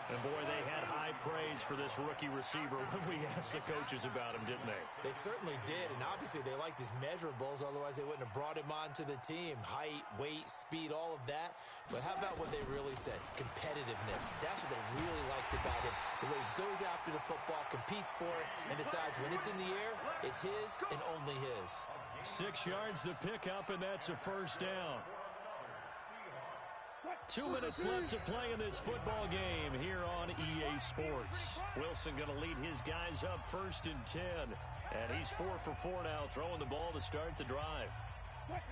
And, boy, they had high praise for this rookie receiver when we asked the coaches about him, didn't they? They certainly did, and obviously they liked his measurables, otherwise they wouldn't have brought him onto the team. Height, weight, speed, all of that. But how about what they really said? Competitiveness. That's what they really liked about him. The way he goes after the football, competes for it, and decides when it's in the air, it's his and only his. 6 yards the pickup, and that's a 1st down. 2 minutes left to play in this football game here on EA Sports. Wilson going to lead his guys up 1st and 10. And he's 4 for 4 now, throwing the ball to start the drive.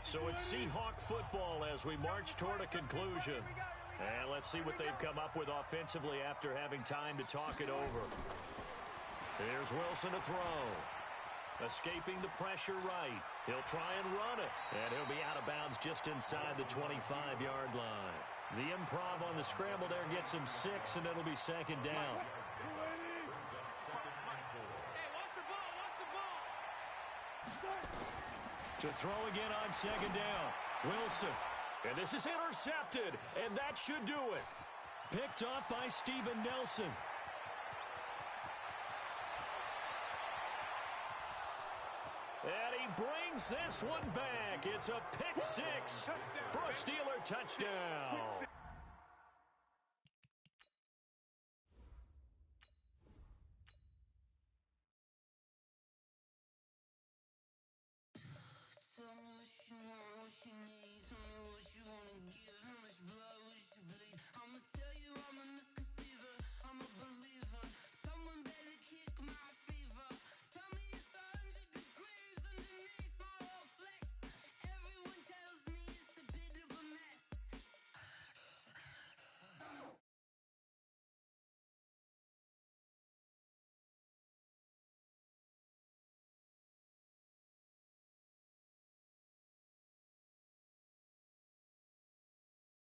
So it's Seahawk football as we march toward a conclusion. And let's see what they've come up with offensively after having time to talk it over. Here's Wilson to throw. Escaping the pressure right. He'll try and run it. And he'll be out of bounds just inside the 25-yard line. The improv on the scramble there gets him 6, and it'll be 2nd down. To throw again on 2nd down. Wilson. And this is intercepted, and that should do it. Picked up by Steven Nelson. And he brings this one back. It's a pick 6 for a Steeler touchdown.